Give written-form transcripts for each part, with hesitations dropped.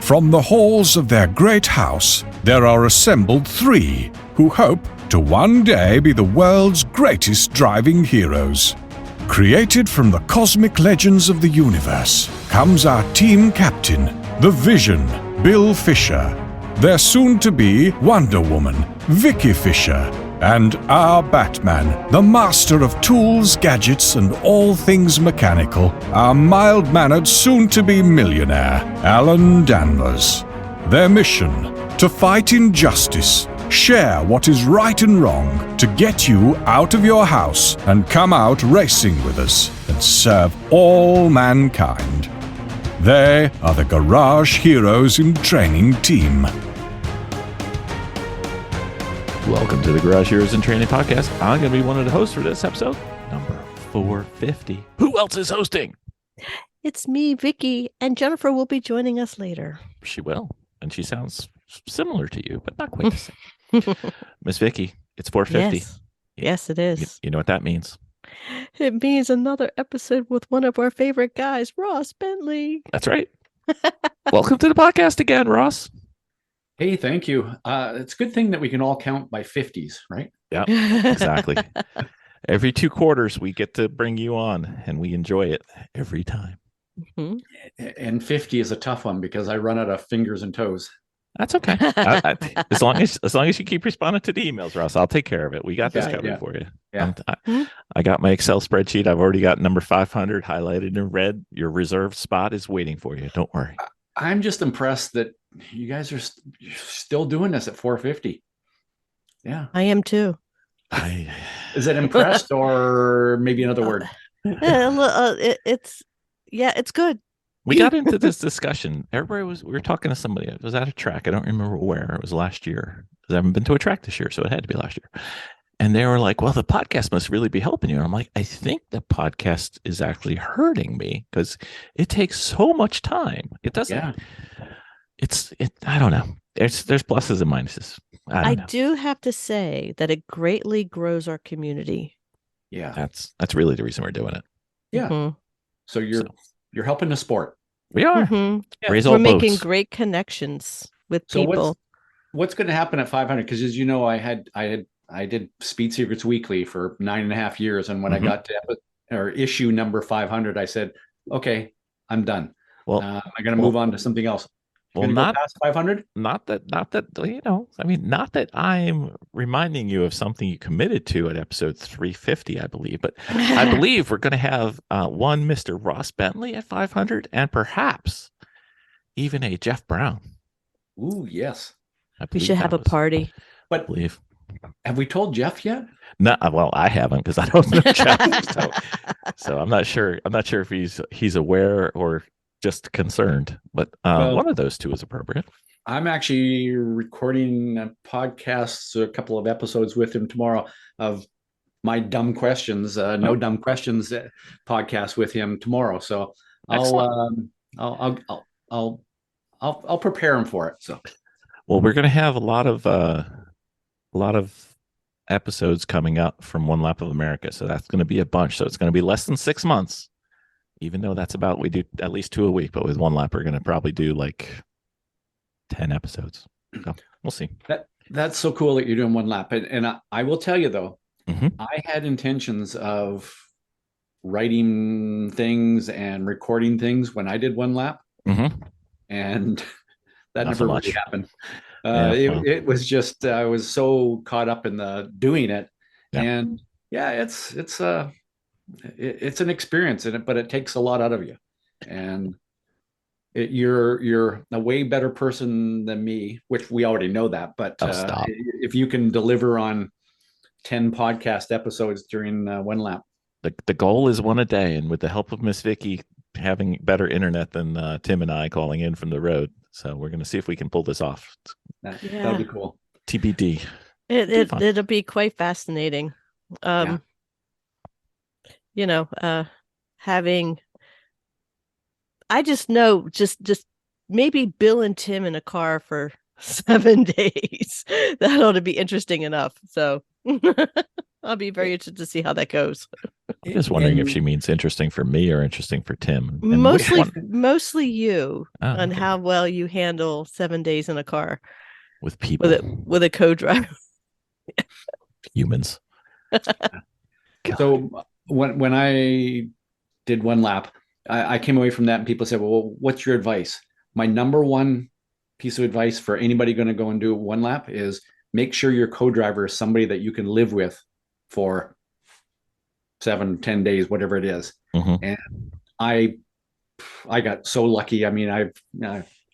From the halls of their great house, there are assembled 3 who hope to one day be the world's greatest driving heroes. Created from the cosmic legends of the universe comes our team captain, the Vision, Bill Fisher, their soon-to-be Wonder Woman, Vicki Fisher, and our Batman, the master of tools, gadgets, and all things mechanical, our mild-mannered soon-to-be millionaire, Alan Danvers. Their mission: to fight injustice, share what is right and wrong, to get you out of your house and come out racing with us and serve all mankind. They are the Garage Heroes in Training team. Welcome to the Garage Heroes in Training podcast. I'm going to be one of the hosts for this episode, number 450. Who else is hosting? It's me, Vicki, and Jennifer will be joining us later. She will, and she sounds similar to you, but not quite the same. Miss Vicki, it's 450. Yes, it is. You know what that means? It means another episode with one of our favorite guys, Ross Bentley. That's right. Welcome to the podcast again, Ross. Hey, thank you. It's a good thing that we can all count by 50s, right? Yeah, exactly. Every 2 quarters, we get to bring you on, and we enjoy it every time. Mm-hmm. And 50 is a tough one because I run out of fingers and toes. That's okay. As long as you keep responding to the emails, Ross, I'll take care of it. We got this covered for you. Yeah. I got my Excel spreadsheet. I've already got number 500 highlighted in red. Your reserved spot is waiting for you. Don't worry. I'm just impressed that you guys are still doing this at 450. Yeah. I am too. Is it impressed or maybe another word? It's good. We got into this discussion. We were talking to somebody. It was at a track. I don't remember where. It was last year. I haven't been to a track this year, so it had to be last year. And they were like, well, the podcast must really be helping you. And I'm like, I think the podcast is actually hurting me because it takes so much time. It doesn't. Yeah. I don't know. There's pluses and minuses. I do have to say that it greatly grows our community. Yeah. That's really the reason we're doing it. Yeah. Mm-hmm. So you're helping the sport. We are. Mm-hmm. Yeah. We're making great connections with people. What's going to happen at 500? Because as you know, I did Speed Secrets Weekly for 9.5 years, and when I got to issue number 500, I said, "Okay, I'm done. Well, I'm going to move on to something else." Well, not past 500. Not that not that I'm reminding you of something you committed to at episode 350, I believe, but I believe we're going to have one Mr. Ross Bentley at 500, and perhaps even a Jeff Brown. Ooh, yes. We should have a party. But I believe. Have we told Jeff yet? No, well, I haven't because I don't know Jeff. so I'm not sure. I'm not sure if he's aware or just concerned. But one of those two is appropriate. I'm actually recording a podcast, a couple of episodes with him tomorrow of my dumb questions, no dumb questions podcast with him tomorrow. So I'll prepare him for it. So, well, we're going to have a lot of episodes coming up from One Lap of America. So that's going to be a bunch. So it's going to be less than 6 months, even though we do at least 2 a week. But with One Lap, we're going to probably do like 10 episodes. So we'll see. That's so cool that you're doing One Lap. And I will tell you, though, I had intentions of writing things and recording things when I did One Lap. And that never really happened. It was just I was so caught up in the doing it, and it's an experience in it, but it takes a lot out of you, and you're a way better person than me, which we already know that. But if you can deliver on 10 podcast episodes during One Lap, the goal is one a day, and with the help of Miss Vicki having better internet than Tim and I calling in from the road. So we're going to see if we can pull this off. That'll be cool. TBD. It'll be quite fascinating. Having, I just know, just maybe Bill and Tim in a car for 7 days. That ought to be interesting enough. So I'll be very interested to see how that goes. I'm just wondering if she means interesting for me or interesting for Tim. And Mostly you on okay. how well you handle 7 days in a car with people with a co-driver. Humans. So when I did one lap, I came away from that and people said, well, what's your advice? My number one piece of advice for anybody going to go and do one lap is make sure your co-driver is somebody that you can live with for 7-10 days, whatever it is. And I got so lucky. I mean, I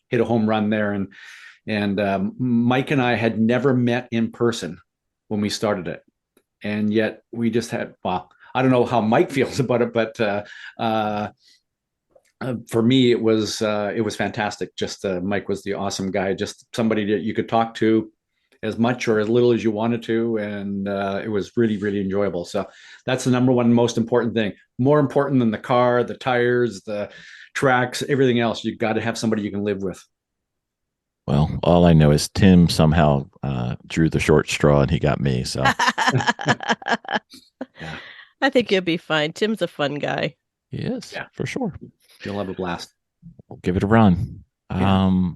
hit a home run there, and Mike and I had never met in person when we started it, and yet we just had. Well, I don't know how Mike feels about it, but for me, it was fantastic. Just Mike was the awesome guy, just somebody that you could talk to as much or as little as you wanted to, and it was really, really enjoyable. So that's the number one most important thing. More important than the car, the tires, the tracks, everything else. You got to have somebody you can live with. Well, all I know is Tim somehow drew the short straw and he got me. So Yeah. I think you'll be fine. Tim's a fun guy. He is, for sure. You'll have a blast. We'll give it a run. Yeah.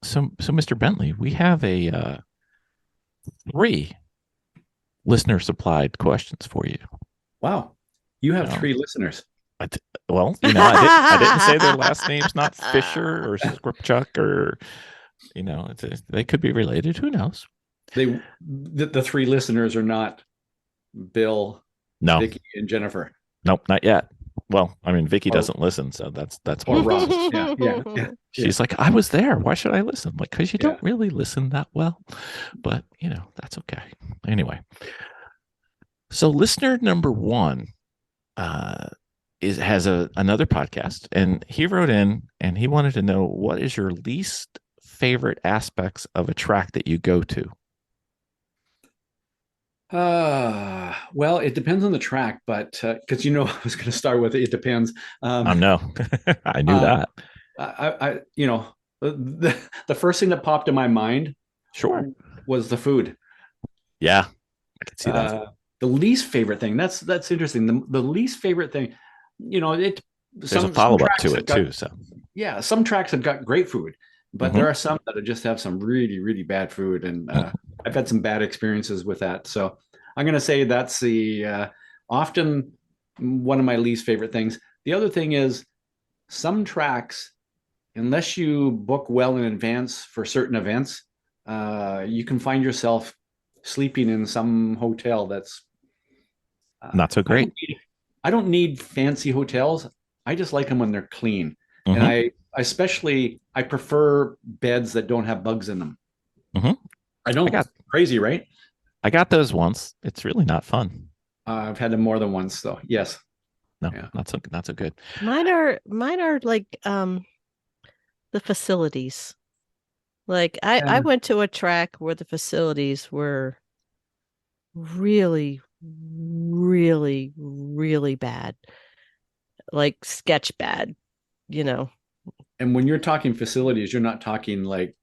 So Mr. Bentley, we have a 3 listener supplied questions for you. Wow. You have 3 listeners. Well, I didn't say their last name's not Fisher or Scripchuck or, they could be related. Who knows? The 3 listeners are not Bill, no, Vicki, and Jennifer. Nope, not yet. Well, I mean, Vicki doesn't listen, so that's or Ross. Yeah. She's like, I was there. Why should I listen? Like, because you don't really listen that well, but that's okay. Anyway, so listener number 1 has another podcast, and he wrote in and he wanted to know, what is your least favorite aspects of a track that you go to? Well, it depends on the track, but because I was going to start with it depends. I know. I knew that. I the first thing that popped in my mind, was the food. Yeah, I can see that. The least favorite thing. That's interesting. The least favorite thing, there's a follow-up to it too. So yeah, some tracks have got great food, but there are some that just have some really, really bad food, and I've had some bad experiences with that. So I'm going to say that's the often one of my least favorite things. The other thing is some tracks, unless you book well in advance for certain events, you can find yourself sleeping in some hotel that's not so great. I don't need fancy hotels. I just like them when they're clean. And I prefer beds that don't have bugs in them. I don't. Crazy, right? I got those once. It's really not fun. I've had them more than once, though. Yes. No, not so good. Mine are like the facilities. Like I went to a track where the facilities were really, really, really bad. Like sketch bad, And when you're talking facilities, you're not talking like,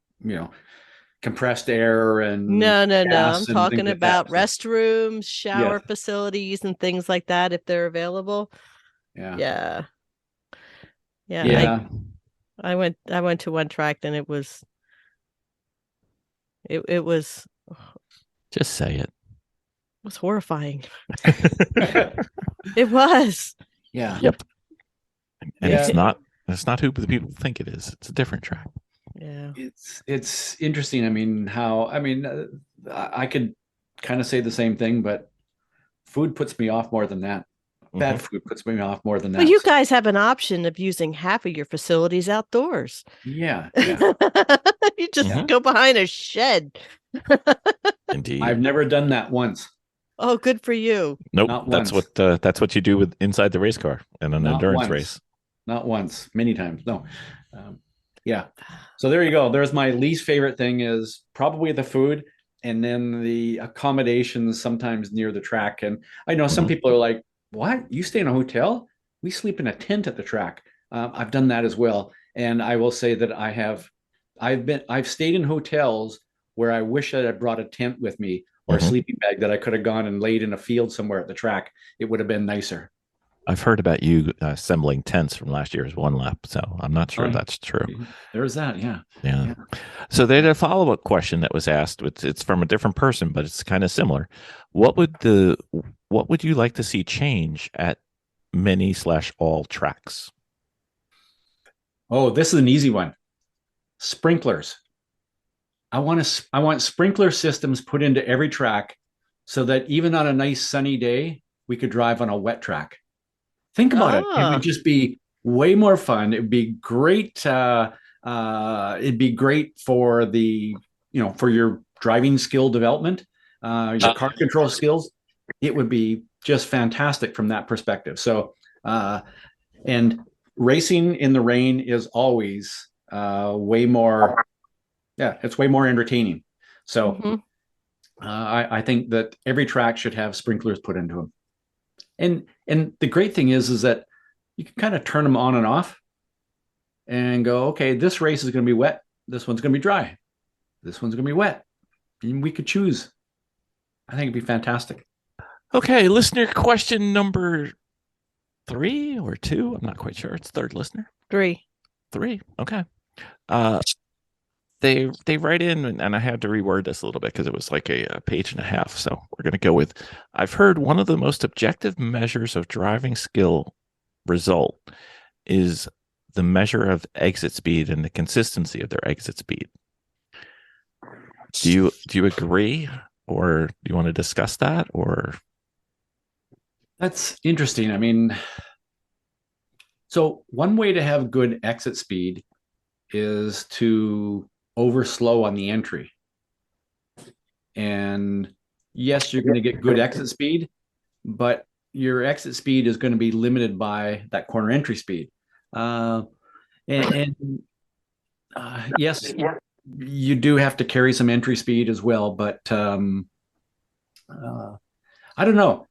compressed air and no. I'm talking about restrooms, shower facilities, and things like that if they're available. Yeah. I went to one track and it was just say it. It was horrifying. It was. Yeah. Yep. And it's not who the people think it is. It's a different track. Yeah. It's interesting. I could kind of say the same thing, but food puts me off more than that. Bad food puts me off more than that. Well, you guys have an option of using half of your facilities outdoors. Yeah. You just go behind a shed. Indeed. I've never done that once. Oh, good for you. Nope. That's what you do with inside the race car in an endurance race. Not once, many times. No. Yeah. So there you go. There's my least favorite thing is probably the food, and then the accommodations sometimes near the track. And I know some people are like, what? You stay in a hotel? We sleep in a tent at the track. I've done that as well. And I will say that I've stayed in hotels where I wish I had brought a tent with me, or a sleeping bag that I could have gone and laid in a field somewhere at the track. It would have been nicer. I've heard about you assembling tents from last year's one lap, so I'm not sure that's true. There's that, yeah. So they had a follow-up question that was asked. It's from a different person, but it's kind of similar. What would you like to see change at many/all tracks? Oh, this is an easy one. Sprinklers. I want sprinkler systems put into every track so that even on a nice sunny day, we could drive on a wet track. Think about it. It would just be way more fun. It'd be great. It'd be great for for your driving skill development, your car control skills. It would be just fantastic from that perspective. So, and racing in the rain is always way more. Yeah, it's way more entertaining. So, I think that every track should have sprinklers put into them. And the great thing is that you can kind of turn them on and off and go, okay, this race is going to be wet. This one's going to be dry. This one's going to be wet. And we could choose. I think it'd be fantastic. Okay, listener question number 3 or 2. I'm not quite sure. It's third listener. 3. Okay. They write in, and I had to reword this a little bit because it was like a page and a half. So we're going to go with, I've heard one of the most objective measures of driving skill result is the measure of exit speed and the consistency of their exit speed. Do you agree, or do you want to discuss that? Or that's interesting. I mean, so one way to have good exit speed is to overslow on the entry. And yes, you're going to get good exit speed, but your exit speed is going to be limited by that corner entry speed. Yes, you do have to carry some entry speed as well, but I don't know.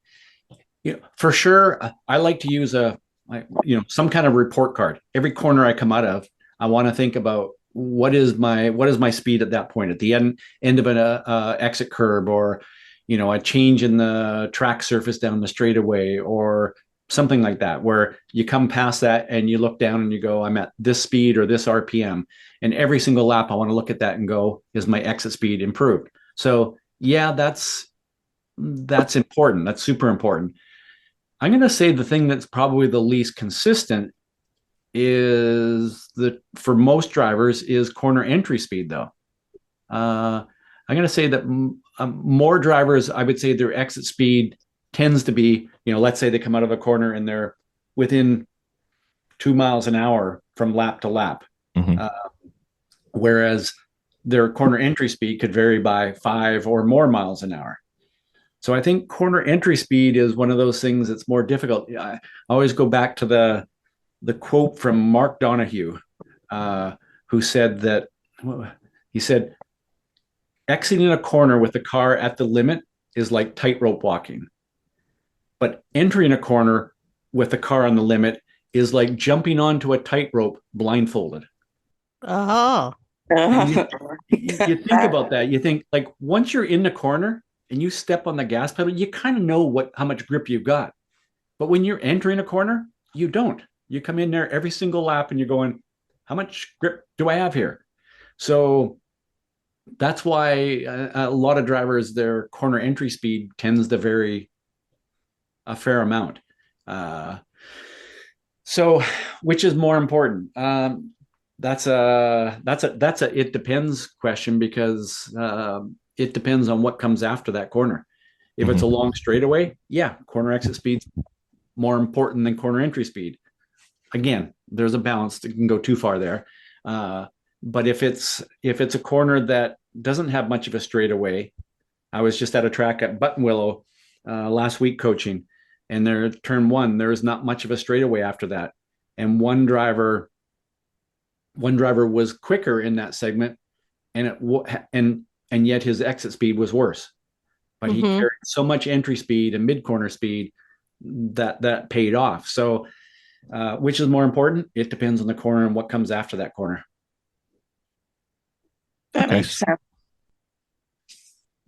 For sure, I like to use some kind of report card. Every corner I come out of, I want to think about what is my speed at that point, at the end of an exit curb, or a change in the track surface down the straightaway, or something like that, where you come past that and you look down and you go, I'm at this speed or this RPM. And every single lap, I want to look at that and go, is my exit speed improved? So yeah, that's important. That's super important. I'm going to say the thing that's probably the least consistent for most drivers is corner entry speed, though. I'm going to say that more drivers, I would say their exit speed tends to be, let's say they come out of a corner and they're within 2 miles an hour from lap to lap. Whereas their corner entry speed could vary by 5 or more miles an hour. So I think corner entry speed is one of those things that's more difficult. I always go back to the quote from Mark Donohue, who said exiting a corner with the car at the limit is like tightrope walking, but entering a corner with the car on the limit is like jumping onto a tightrope blindfolded. Oh. You think about that. You think, like, once you're in the corner and you step on the gas pedal, you kind of know how much grip you've got. But when you're entering a corner, you don't. You come in there every single lap and you're going, how much grip do I have here? So that's why a lot of drivers, their corner entry speed tends to vary a fair amount. So which is more important? That's a it depends question, because it depends on what comes after that corner. If it's a long straightaway, yeah, corner exit speed's more important than corner entry speed. Again, there's a balance that can go too far there. But if it's a corner that doesn't have much of a straightaway, I was just at a track at Buttonwillow last week coaching, and their turn 1, there is not much of a straightaway after that. And one driver was quicker in that segment, and yet his exit speed was worse. But he carried so much entry speed and mid corner speed that paid off. So which is more important? It depends on the corner and what comes after that corner. That makes sense.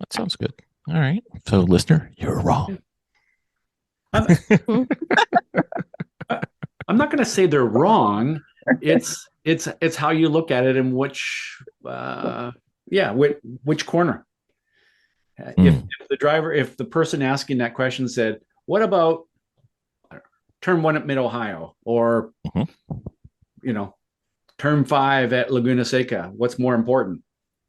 That sounds good. All right. So, listener, you're wrong. I'm not going to say they're wrong. It's how you look at it and which corner. If the person asking that question said, "What about turn 1 at Mid Ohio?" or turn 5 at Laguna Seca, what's more important?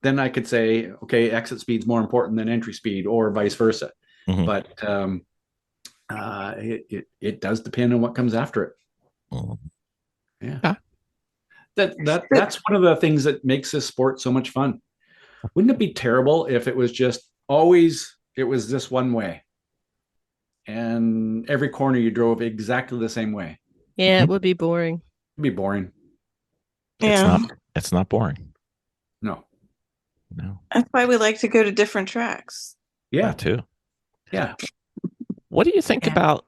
Then I could say, okay, exit speed's more important than entry speed, or vice versa. Mm-hmm. But it does depend on what comes after it. Mm-hmm. Yeah. That's one of the things that makes this sport so much fun. Wouldn't it be terrible if it was just always this one way, and every corner you drove exactly the same way? Yeah, it would be boring. It'd be boring. Yeah. It's not boring. No. That's why we like to go to different tracks. Yeah, that too. Yeah. What do you think about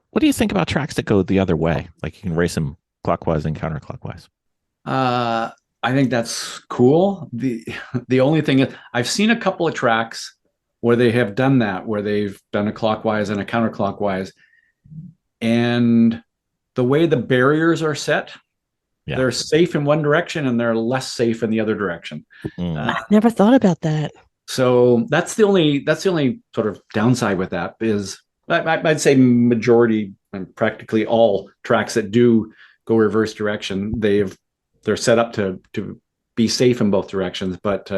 tracks that go the other way? Like you can race them clockwise and counterclockwise. I think that's cool. The only thing is, I've seen a couple of tracks where they have done that, where they've done a clockwise and a counterclockwise, and the way the barriers are set, they're safe in one direction and they're less safe in the other direction. I never thought about that. So that's the only sort of downside with that is I'd say majority and practically all tracks that do go reverse direction, they're set up to be safe in both directions. But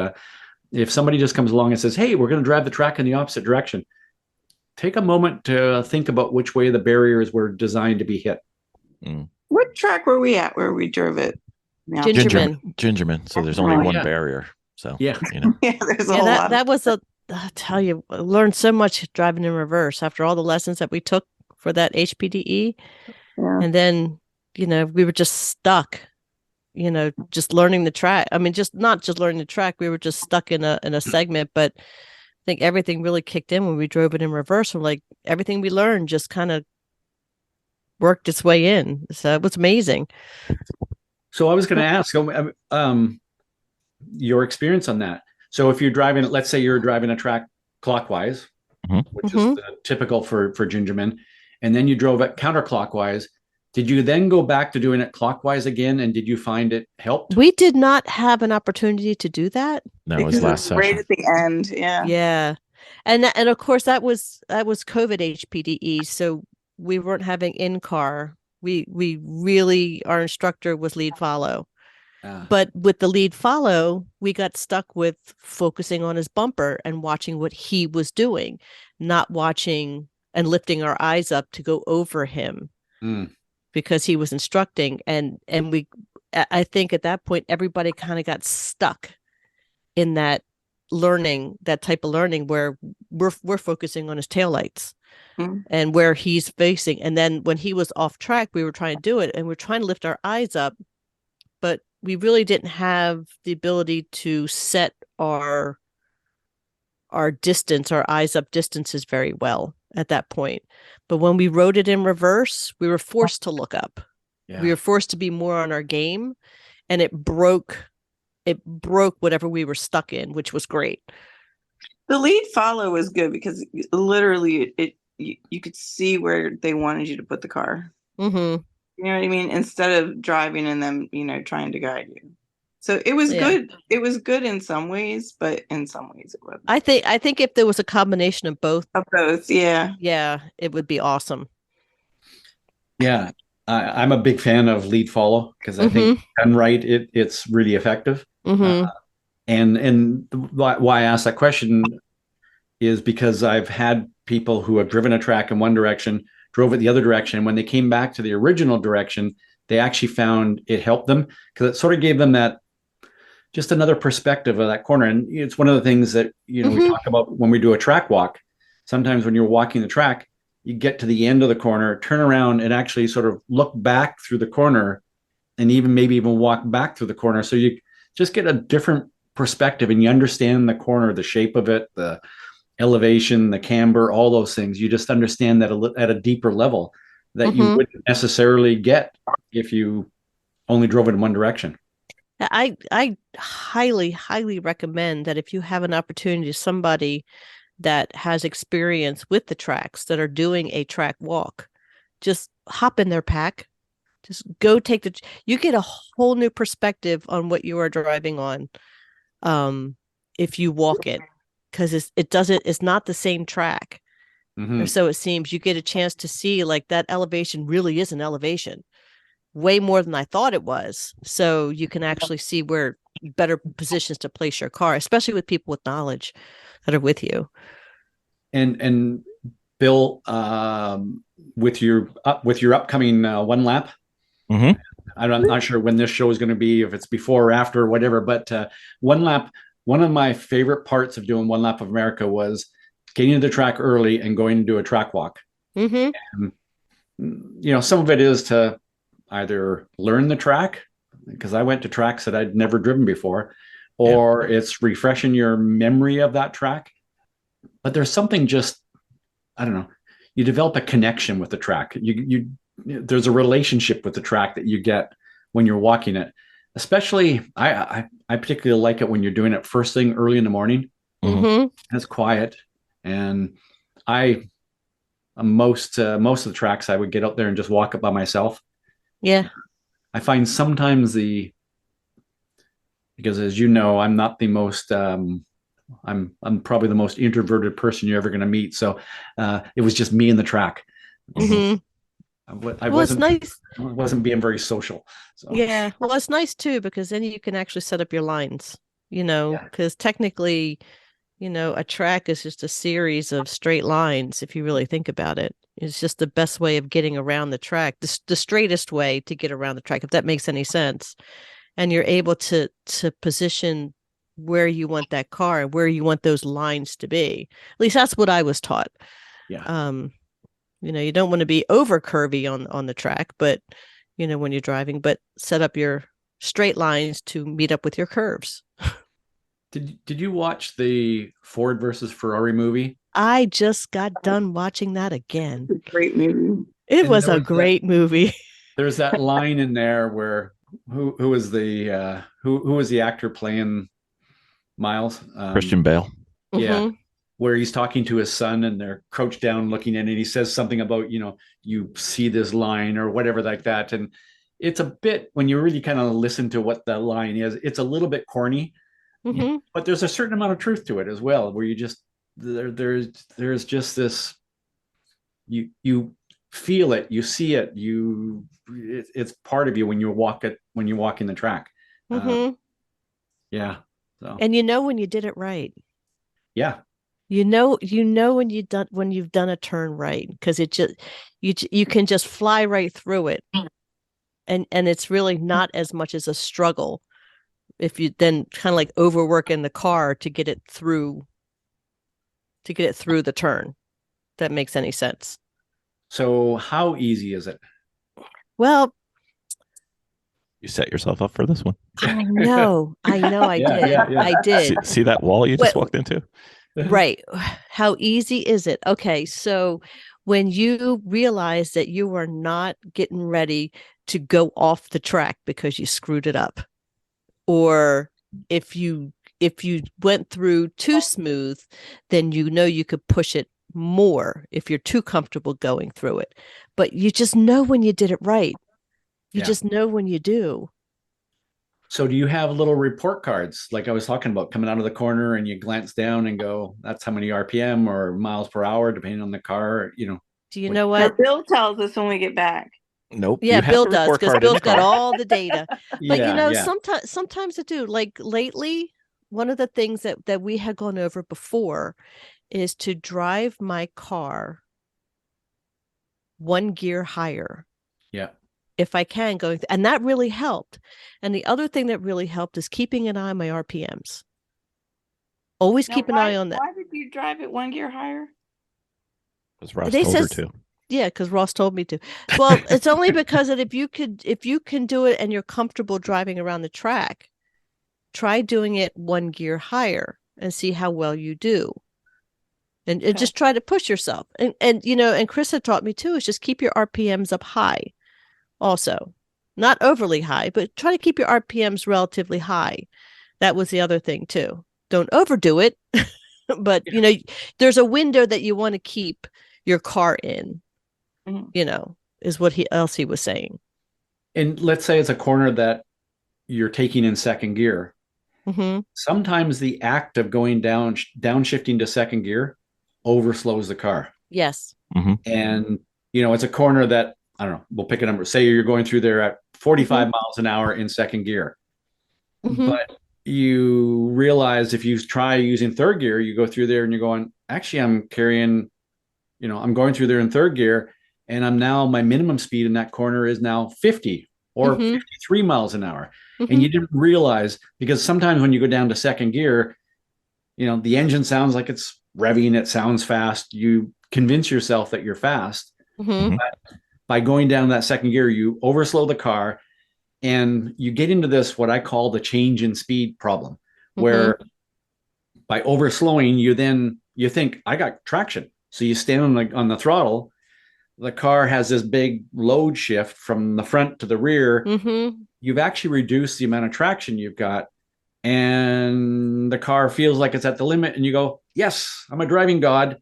if somebody just comes along and says, "Hey, we're going to drive the track in the opposite direction," take a moment to think about which way the barriers were designed to be hit. What track were we at where we drove it? Yeah. Gingerman. So there's only one barrier. So there's a whole lot. That was I tell you, I learned so much driving in reverse after all the lessons that we took for that HPDE. Yeah. And then, we were just stuck, just learning the track. I mean, not just learning the track, we were just stuck in a segment, but I think everything really kicked in when we drove it in reverse. And like everything we learned just kind of worked its way in. So it was amazing. So I was going to ask your experience on that. So if you're driving, let's say you're driving a track clockwise, which is typical for Gingerman, and then you drove it counterclockwise, did you then go back to doing it clockwise again? And did you find it helped? We did not have an opportunity to do that. That was last session. Right at the end. Yeah. Yeah. And of course that was COVID HPDE. So we weren't having in-car. We really, our instructor was lead follow. But with the lead follow, we got stuck with focusing on his bumper and watching what he was doing, not watching and lifting our eyes up to go over him because he was instructing. And I think at that point, everybody kind of got stuck in that type of learning where we're focusing on his taillights and where he's facing. And then when he was off track, we were trying to do it and we're trying to lift our eyes up, but we really didn't have the ability to set our distance, our eyes up distances very well at that point. But when we rode it in reverse, we were forced to look up. Yeah. We were forced to be more on our game, and it broke whatever we were stuck in, which was great. The lead follow was good because literally you could see where they wanted you to put the car. Mm-hmm. You know what I mean? Instead of driving and them, trying to guide you. So it was good. It was good in some ways, but in some ways it wasn't. I think if there was a combination of both. Yeah, it would be awesome. Yeah, I'm a big fan of lead follow because I think done right, it's really effective. Mm-hmm. And why I asked that question is because I've had people who have driven a track in one direction, drove it the other direction. When they came back to the original direction, they actually found it helped them because it sort of gave them that just another perspective of that corner. And it's one of the things that, we talk about when we do a track walk. Sometimes when you're walking the track, you get to the end of the corner, turn around and actually sort of look back through the corner and maybe even walk back through the corner. So you just get a different perspective and you understand the corner, the shape of it, the elevation, the camber, all those things. You just understand that at a deeper level that you wouldn't necessarily get if you only drove it in one direction. I highly, highly recommend that if you have an opportunity, somebody that has experience with the tracks that are doing a track walk. Just hop in their pack. Just go you get a whole new perspective on what you are driving on if you walk it, because it's not the same track. Or so it seems. You get a chance to see like that elevation really is an elevation, way more than I thought it was. So you can actually see where better positions to place your car, especially with people with knowledge that are with you. And Bill, with your upcoming one lap, I'm not sure when this show is going to be, if it's before or after or whatever, but one lap, one of my favorite parts of doing one lap of America was getting to the track early and going to do a track walk. And, some of it is to either learn the track, because I went to tracks that I'd never driven before, or it's refreshing your memory of that track. But there's something just, I don't know, you develop a connection with the track. There's a relationship with the track that you get when you're walking it. Especially, I particularly like it when you're doing it first thing early in the morning. It's quiet, and most of the tracks I would get out there and just walk it by myself. Yeah, I find sometimes because as you know, I'm not the most I'm probably the most introverted person you're ever going to meet. So it was just me and the track. It's nice. I wasn't being very social. So. Yeah. Well, it's nice too, because then you can actually set up your lines, because technically, a track is just a series of straight lines. If you really think about it, it's just the best way of getting around the track, the straightest way to get around the track, if that makes any sense. And you're able to position where you want that car and where you want those lines to be. At least that's what I was taught. Yeah. You don't want to be over curvy on the track, but when you're driving, but set up your straight lines to meet up with your curves. Did you watch the Ford versus Ferrari movie? I just got done watching that again. It's a great movie. It was a great movie. There's that line in there where who was the actor playing Miles? Christian Bale. Yeah. Where he's talking to his son and they're crouched down looking at it, and he says something about, you see this line or whatever like that. And it's a bit, when you really kind of listen to what that line is, it's a little bit corny, but there's a certain amount of truth to it as well, where you just, there's just this, you feel it, you see it, it's part of you when you walk in the track. Yeah. So. And when you did it right. Yeah. when you've done a turn right, because it just you can just fly right through it, and it's really not as much as a struggle if you then kind of like overwork in the car to get it through the turn. If that makes any sense. So how easy is it? Well, you set yourself up for this one. I know I did. Yeah. I did. See that wall you just walked into? Right. How easy is it? Okay. So when you realize that you are not getting ready to go off the track because you screwed it up, or if you went through too smooth, then you could push it more if you're too comfortable going through it. But you just know when you did it right. You just know when you do. So do you have little report cards like I was talking about, coming out of the corner and you glance down and go, that's how many RPM or miles per hour, depending on the car, Do you know what? Bill tells us when we get back. Nope. Yeah, Bill does, because Bill's got all the data. But sometimes I do. Like lately, one of the things that we had gone over before is to drive my car one gear higher. Yeah. If I can, and that really helped. And the other thing that really helped is keeping an eye on my RPMs. Always keep an eye on that. Why did you drive it one gear higher? Because Ross told her to. Yeah, because Ross told me to. Well, it's only because that if you can do it and you're comfortable driving around the track, try doing it one gear higher and see how well you do. And just try to push yourself. And Chris had taught me too, is just keep your RPMs up high. Also, not overly high, but try to keep your RPMs relatively high. That was the other thing too. Don't overdo it. but there's a window that you want to keep your car in, is what he was saying. And let's say it's a corner that you're taking in second gear. Mm-hmm. Sometimes the act of going downshifting to second gear overslows the car. Yes. Mm-hmm. And, it's a corner that, I don't know, we'll pick a number. Say you're going through there at 45 miles an hour in second gear. Mm-hmm. But you realize if you try using third gear, you go through there and you're going, actually, I'm carrying, I'm going through there in third gear, and my minimum speed in that corner is now 50 or 53 miles an hour. And you didn't realize, because sometimes when you go down to second gear, the engine sounds like it's revving, it sounds fast. You convince yourself that you're fast. Mm-hmm. But by going down that second gear, you overslow the car, and you get into this, what I call the change in speed problem, where by overslowing, you think, I got traction. So you stand on the throttle, the car has this big load shift from the front to the rear. Mm-hmm. You've actually reduced the amount of traction you've got, and the car feels like it's at the limit, and you go, yes, I'm a driving god.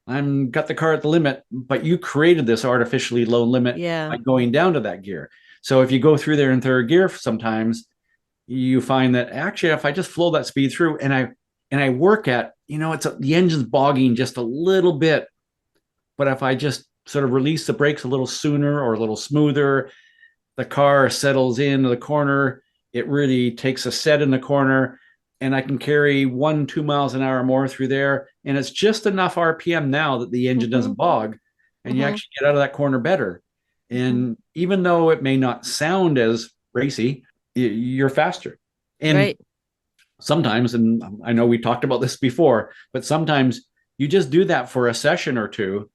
I'm got the car at the limit, but you created this artificially low limit by going down to that gear. So if you go through there in third gear, sometimes you find that actually, if I just flow that speed through and I work at, the engine's bogging just a little bit, but if I just sort of release the brakes a little sooner or a little smoother, the car settles into the corner. It really takes a set in the corner, and I can carry 1-2 miles an hour more through there. And it's just enough RPM now that the engine doesn't bog, and you actually get out of that corner better. And even though it may not sound as racy, you're faster. And sometimes, and I know we talked about this before, but sometimes you just do that for a session or two,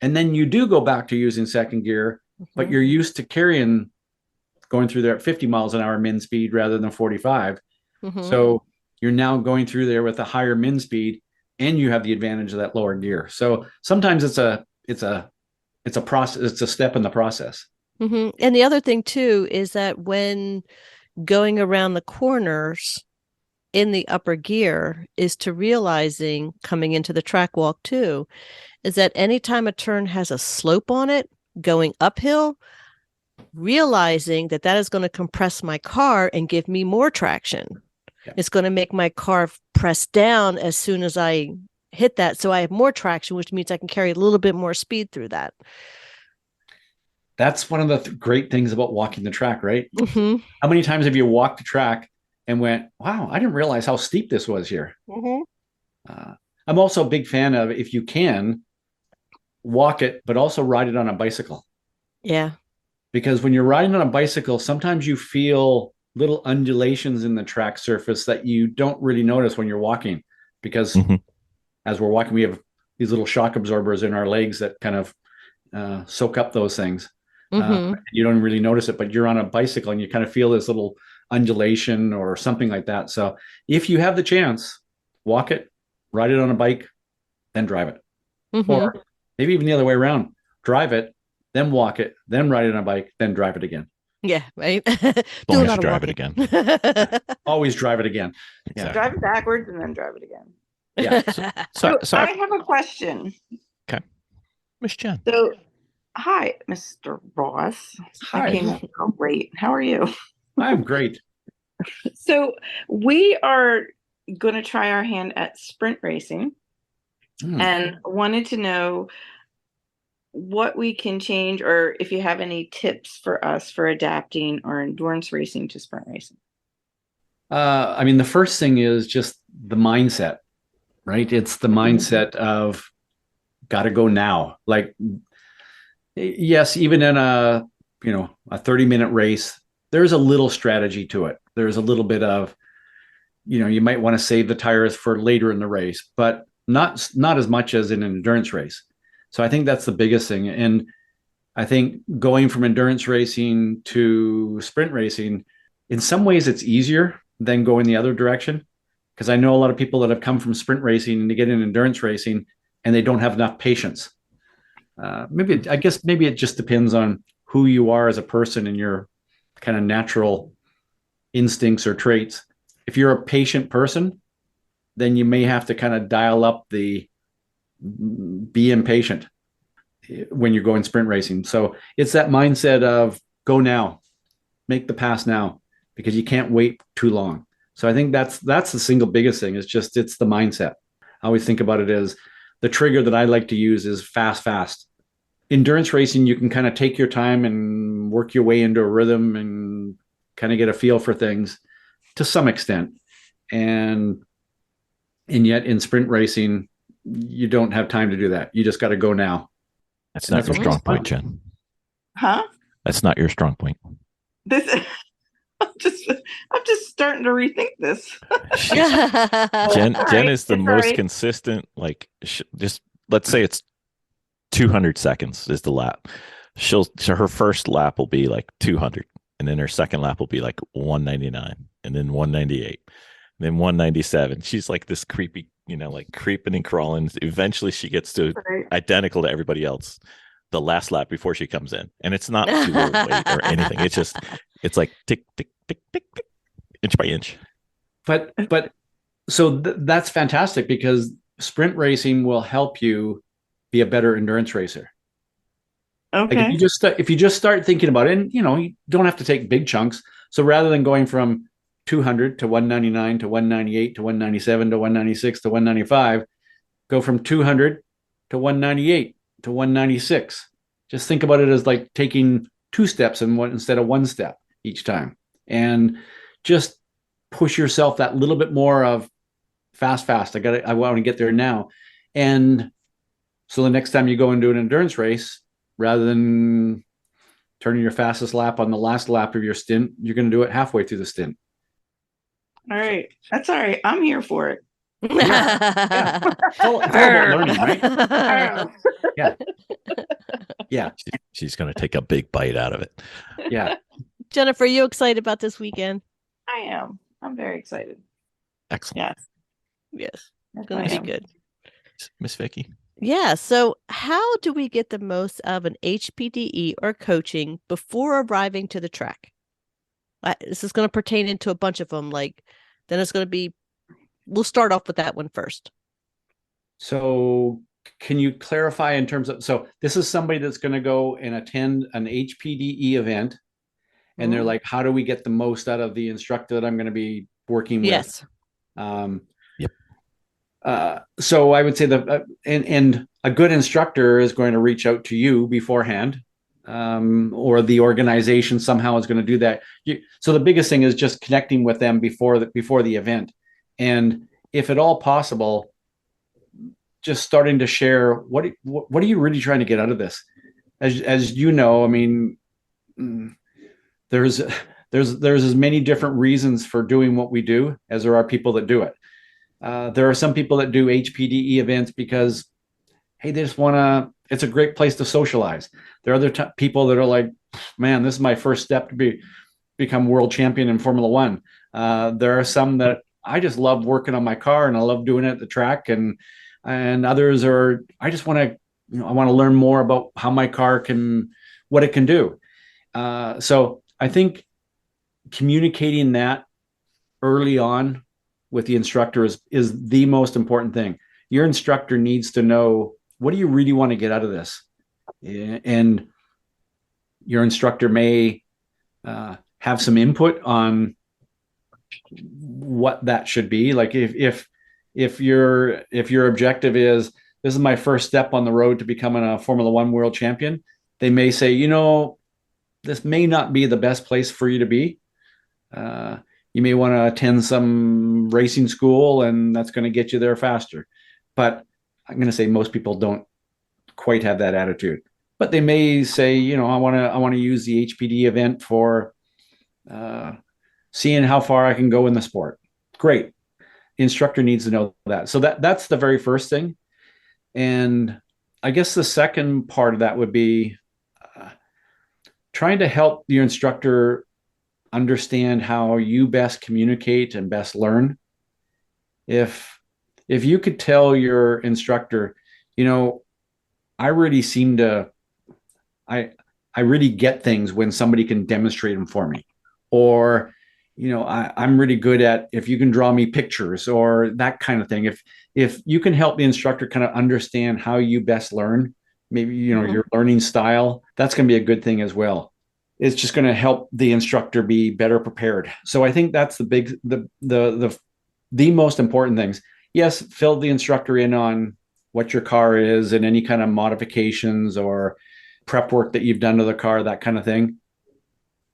and then you do go back to using second gear, but you're used to going through there at 50 miles an hour min speed rather than 45. So you're now going through there with a higher min speed, and you have the advantage of that lower gear. So sometimes it's a process. It's a step in the process. And the other thing too is that when going around the corners in the upper gear is to realizing, coming into the track walk too, is that anytime a turn has a slope on it going uphill, realizing that is going to compress my car and give me more traction. It's going to make my car press down as soon as I hit that, so I have more traction, which means I can carry a little bit more speed through that. That's one of the great things about walking the track, right? How many times have you walked the track and went, wow, I didn't realize how steep this was here? I'm also a big fan of, if you can, walk it, but also ride it on a bicycle. Yeah. Because when you're riding on a bicycle, sometimes you feel little undulations in the track surface that you don't really notice when you're walking, because as we're walking, we have these little shock absorbers in our legs that kind of soak up those things. You don't really notice it, but you're on a bicycle and you kind of feel this little undulation or something like that. So if you have the chance, walk it, ride it on a bike, then drive it. Or maybe even the other way around, drive it, then walk it, then ride it on a bike, then drive it again. Yeah, right. Always drive it again. Always drive it again. Yeah. Drive it backwards and then drive it again. Yeah. So I have a question. Okay. Miss Jen. So, hi, Mr. Ross. Hi. I came in great. How are you? I'm great. So we are going to try our hand at sprint racing and wanted to know what we can change, or if you have any tips for us for adapting our endurance racing to sprint racing. The first thing is just the mindset, right? It's the mindset of gotta go now. Like, yes, even in a 30-minute race, there's a little strategy to it. There's a little bit of, you might want to save the tires for later in the race, but not as much as in an endurance race. So I think that's the biggest thing. And I think going from endurance racing to sprint racing, in some ways it's easier than going the other direction. Because I know a lot of people that have come from sprint racing and to get in endurance racing and they don't have enough patience. Maybe it just depends on who you are as a person and your kind of natural instincts or traits. If you're a patient person, then you may have to kind of dial up be impatient when you're going sprint racing. So it's that mindset of go now, make the pass now, because you can't wait too long. So I think that's the single biggest thing. It's the mindset. I always think about it as the trigger that I like to use is fast. Endurance racing, you can kind of take your time and work your way into a rhythm and kind of get a feel for things to some extent. And yet in sprint racing, you don't have time to do that. You just got to go now. That's not your strong point, Jen. Huh? That's not your strong point. This I'm just starting to rethink this. Jen is the most consistent. Like, just let's say it's 200 seconds is the lap. So her first lap will be like 200, and then her second lap will be like 199, and then 198, and then 197. She's like this creepy, like creeping and crawling. Eventually, she gets to identical to everybody else the last lap before she comes in, and it's not too weight or anything. It's like tick tick tick tick tick, inch by inch. But so that's fantastic, because sprint racing will help you be a better endurance racer. Okay. Like if you just start thinking about it, and you don't have to take big chunks. So rather than going from 200 to 199 to 198 to 197 to 196 to 195, go from 200 to 198 to 196. Just think about it as like taking 2 steps instead of 1 step each time, and just push yourself that little bit more of fast. I want to get there now. And so the next time you go into an endurance race, rather than turning your fastest lap on the last lap of your stint, you're going to do it halfway through the stint. All right. That's all right. I'm here for it. Yeah. It's all about learning, right? Yeah. She's going to take a big bite out of it. Yeah. Jennifer, are you excited about this weekend? I am. I'm very excited. Excellent. Yes. It's going to be good. Miss Vicki? Yeah. So how do we get the most of an HPDE or coaching before arriving to the track? This is going to pertain into a bunch of them. Then it's going to be, we'll start off with that one first. So can you clarify in terms of, so this is somebody that's going to go and attend an HPDE event, and they're like, how do we get the most out of the instructor that I'm going to be working with? Yes. Yep. So I would say and a good instructor is going to reach out to you beforehand, or the organization somehow is going to do that. So the biggest thing is just connecting with them before the event, and if at all possible, just starting to share what are you really trying to get out of this. As you know, I mean, there's as many different reasons for doing what we do as there are people that do it. There are some people that do HPDE events because, hey, they just want to, it's a great place to socialize. There are other people that are like, man, this is my first step to become world champion in Formula One. There are some that I just love working on my car and I love doing it at the track, and others are, I just want to, I want to learn more about how my car what it can do. So I think communicating that early on with the instructor is the most important thing. Your instructor needs to know, what do you really want to get out of this? And your instructor may have some input on what that should be. Like if your objective is, this is my first step on the road to becoming a Formula One world champion, they may say, this may not be the best place for you to be. You may want to attend some racing school, and that's going to get you there faster. But I'm going to say most people don't quite have that attitude. But they may say, I want to use the HPD event for seeing how far I can go in the sport. Great. The instructor needs to know that. So that's the very first thing. And I guess the second part of that would be trying to help your instructor understand how you best communicate and best learn. If you could tell your instructor, I really seem to, I really get things when somebody can demonstrate them for me. Or, I'm really good at, if you can draw me pictures or that kind of thing. If you can help the instructor kind of understand how you best learn, maybe, your learning style, that's going to be a good thing as well. It's just going to help the instructor be better prepared. So I think that's the most important things. Yes, fill the instructor in on what your car is and any kind of modifications or prep work that you've done to the car, that kind of thing.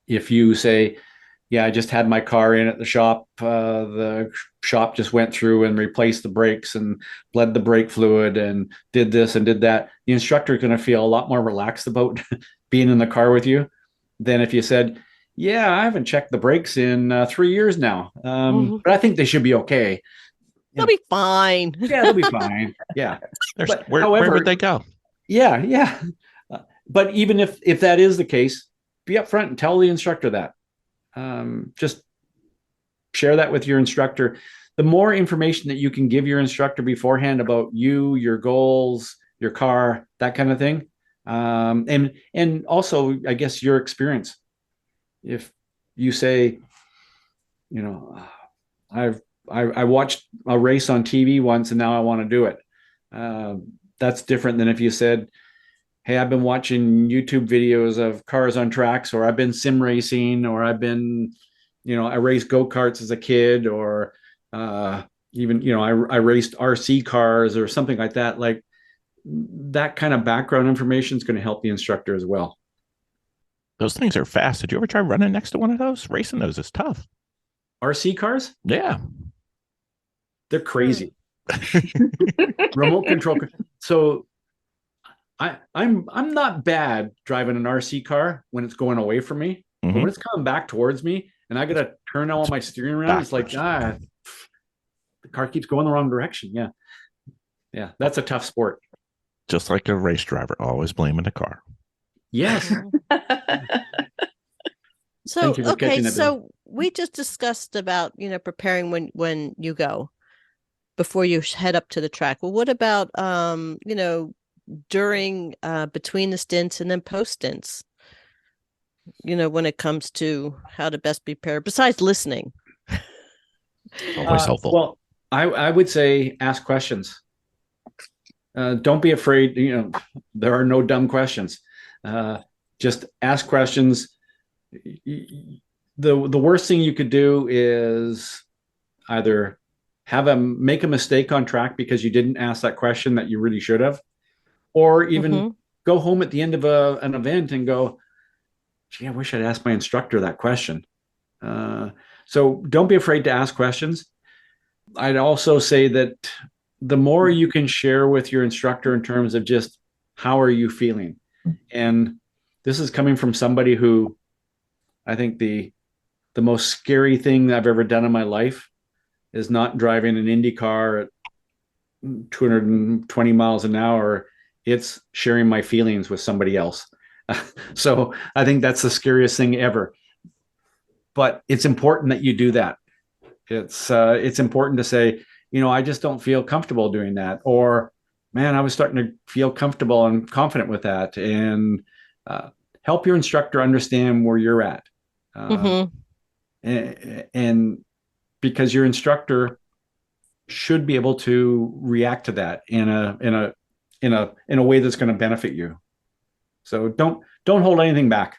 If you say, yeah, I just had my car in at the shop. The shop just went through and replaced the brakes and bled the brake fluid and did this and did that. The instructor is going to feel a lot more relaxed about being in the car with you than if you said, yeah, I haven't checked the brakes in 3 years now. But I think they should be okay. They'll be fine. Yeah, they'll be fine. Yeah. But where would they go? Yeah. But even if that is the case, be upfront and tell the instructor that. Just share that with your instructor. The more information that you can give your instructor beforehand about you, your goals, your car, that kind of thing. And also, I guess, your experience. If you say, I watched a race on TV once and now I want to do it. That's different than if you said, hey, I've been watching YouTube videos of cars on tracks, or I've been sim racing, or I've been, I raced go-karts as a kid, or even, I raced RC cars or something like that. Like, that kind of background information is going to help the instructor as well. Those things are fast. Did you ever try running next to one of those? Racing those is tough. RC cars? Yeah. They're crazy. Remote control. So I'm not bad driving an RC car when it's going away from me, but when it's coming back towards me and I got to turn all my steering around, it's like, the car keeps going the wrong direction. Yeah, that's a tough sport. Just like a race driver, always blaming the car. Yes. So, okay, so we just discussed about, preparing when you go, before you head up to the track. Well, what about, during, between the stints and then post stints, when it comes to how to best prepare, besides listening? Always helpful. Well, I would say ask questions. Don't be afraid. There are no dumb questions. Just ask questions. The worst thing you could do is either make a mistake on track because you didn't ask that question that you really should have, or even go home at the end of an event and go, gee, I wish I'd asked my instructor that question. So don't be afraid to ask questions. I'd also say that the more you can share with your instructor in terms of just how are you feeling, and this is coming from somebody who, I think the most scary thing I've ever done in my life is not driving an Indy car at 220 miles an hour. It's sharing my feelings with somebody else. So I think that's the scariest thing ever. But it's important that you do that. It's important to say, I just don't feel comfortable doing that. Or, man, I was starting to feel comfortable and confident with that. And help your instructor understand where you're at. And because your instructor should be able to react to that in a way that's going to benefit you. So don't hold anything back.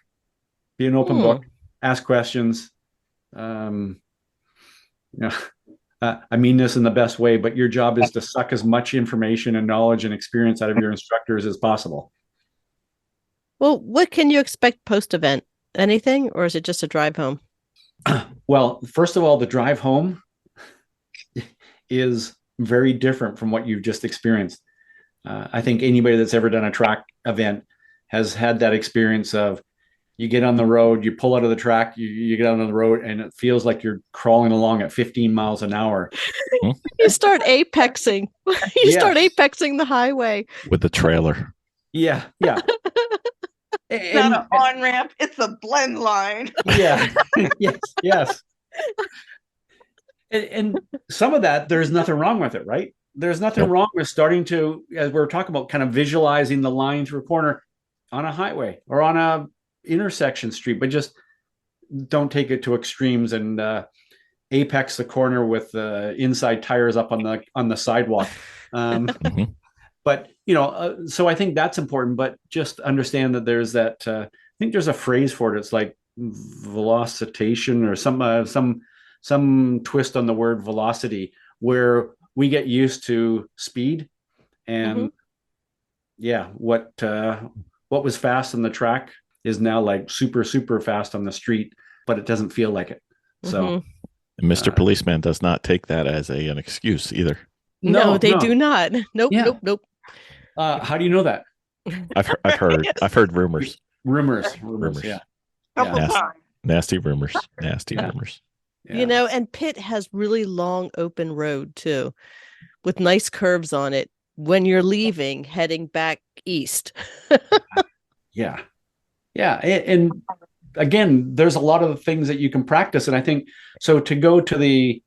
Be an open book. Ask questions. I mean this in the best way, but your job is to suck as much information and knowledge and experience out of your instructors as possible. Well, what can you expect post-event? Anything, or is it just a drive home? Well, first of all, the drive home is very different from what you've just experienced. I think anybody that's ever done a track event has had that experience of, you get on the road, you pull out of the track, you get out on the road, and it feels like you're crawling along at 15 miles an hour. You start apexing. Start apexing the highway. With the trailer. Yeah. It's not an on-ramp, it's a blend line. Yeah. Yes. And some of that, there's nothing wrong with it, right? There's nothing wrong with starting to, as we were talking about, kind of visualizing the line through a corner on a highway or on a intersection street, but just don't take it to extremes and apex the corner with the inside tires up on the sidewalk. But so I think that's important. But just understand that there's that. I think there's a phrase for it. It's like velocitation or some twist on the word velocity, where we get used to speed, and what was fast on the track is now like super fast on the street, but it doesn't feel like it. So Mr. Policeman does not take that as an excuse either. No, they do not. Nope. How do you know that? I've heard rumors. Rumors. Yeah. Nasty rumors. Rumors. Yeah. And Pitt has really long open road too, with nice curves on it when you're leaving, heading back east. Yeah. And again, there's a lot of the things that you can practice. And I think, so to go to the,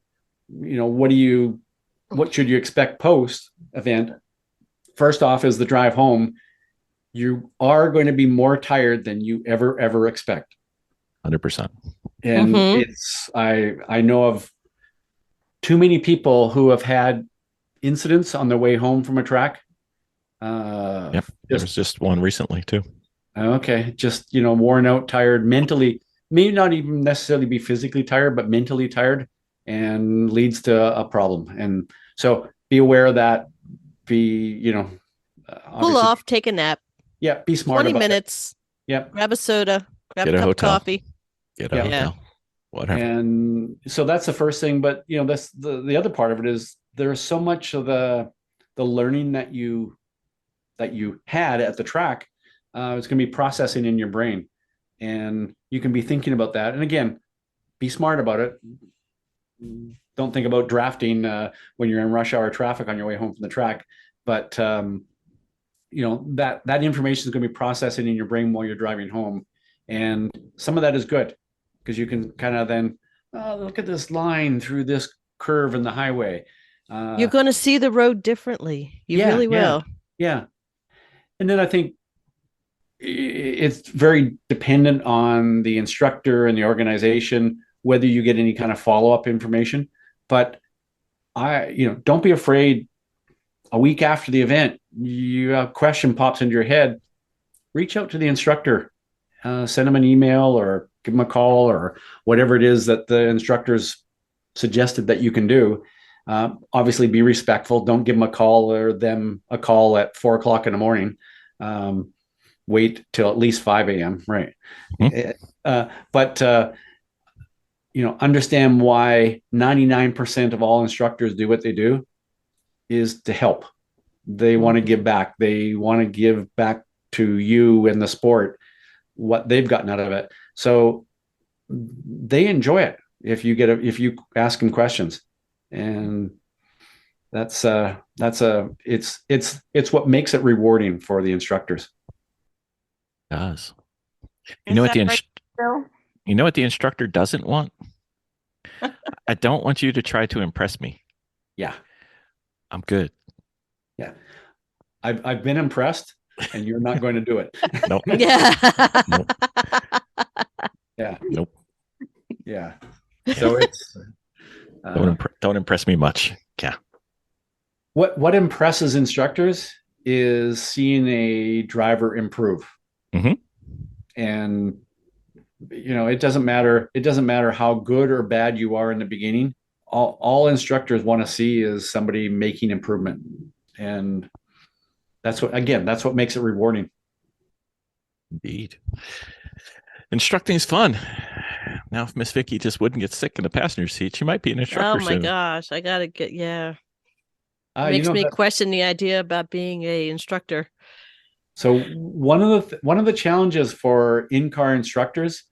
what should you expect post event? First off is the drive home. You are going to be more tired than you ever expect. 100%. And I know of too many people who have had incidents on their way home from a track. There was just one recently too. Okay. Just, worn out, tired, mentally, may not even necessarily be physically tired, but mentally tired, and leads to a problem. And so be aware of that. Pull off, take a nap. Yeah. Be smart 20 about minutes. it. Yep. Grab a soda, grab Get a a cup hotel. of coffee. Get a hotel. Whatever. And so that's the first thing. But, that's the other part of it is there's so much of the learning that you had at the track. It's going to be processing in your brain, and you can be thinking about that. And again, be smart about it. Don't think about drafting when you're in rush hour traffic on your way home from the track. But that information is going to be processing in your brain while you're driving home, and some of that is good because you can kind of then look at this line through this curve in the highway. You're going to see the road differently. You really will. Yeah. And then I think it's very dependent on the instructor and the organization, whether you get any kind of follow-up information. But don't be afraid. A week after the event, a question pops into your head, reach out to the instructor, send them an email or give them a call or whatever it is that the instructors suggested that you can do. Obviously be respectful. Don't give them a call or them a call at 4:00 in the morning. Wait till at least 5 a.m. Right. But understand why 99% of all instructors do what they do is to help. They want to give back. They want to give back to you and the sport what they've gotten out of it. So they enjoy it if you ask them questions. And it's what makes it rewarding for the instructors. It does. You know what the instructor doesn't want? I don't want you to try to impress me. Yeah. I'm good. Yeah. I've been impressed, and you're not going to do it. Nope. Yeah. Nope. Yeah. Nope. Yeah. So it's don't impress me much. Yeah. What impresses instructors is seeing a driver improve. Mm-hmm. And it doesn't matter how good or bad you are in the beginning. All instructors want to see is somebody making improvement. And that's what makes it rewarding. Indeed. Instructing is fun. Now, if Miss Vicki just wouldn't get sick in the passenger seat, she might be an instructor soon. Oh my gosh, I gotta get makes me question the idea about being a instructor. So one of the challenges for in-car instructors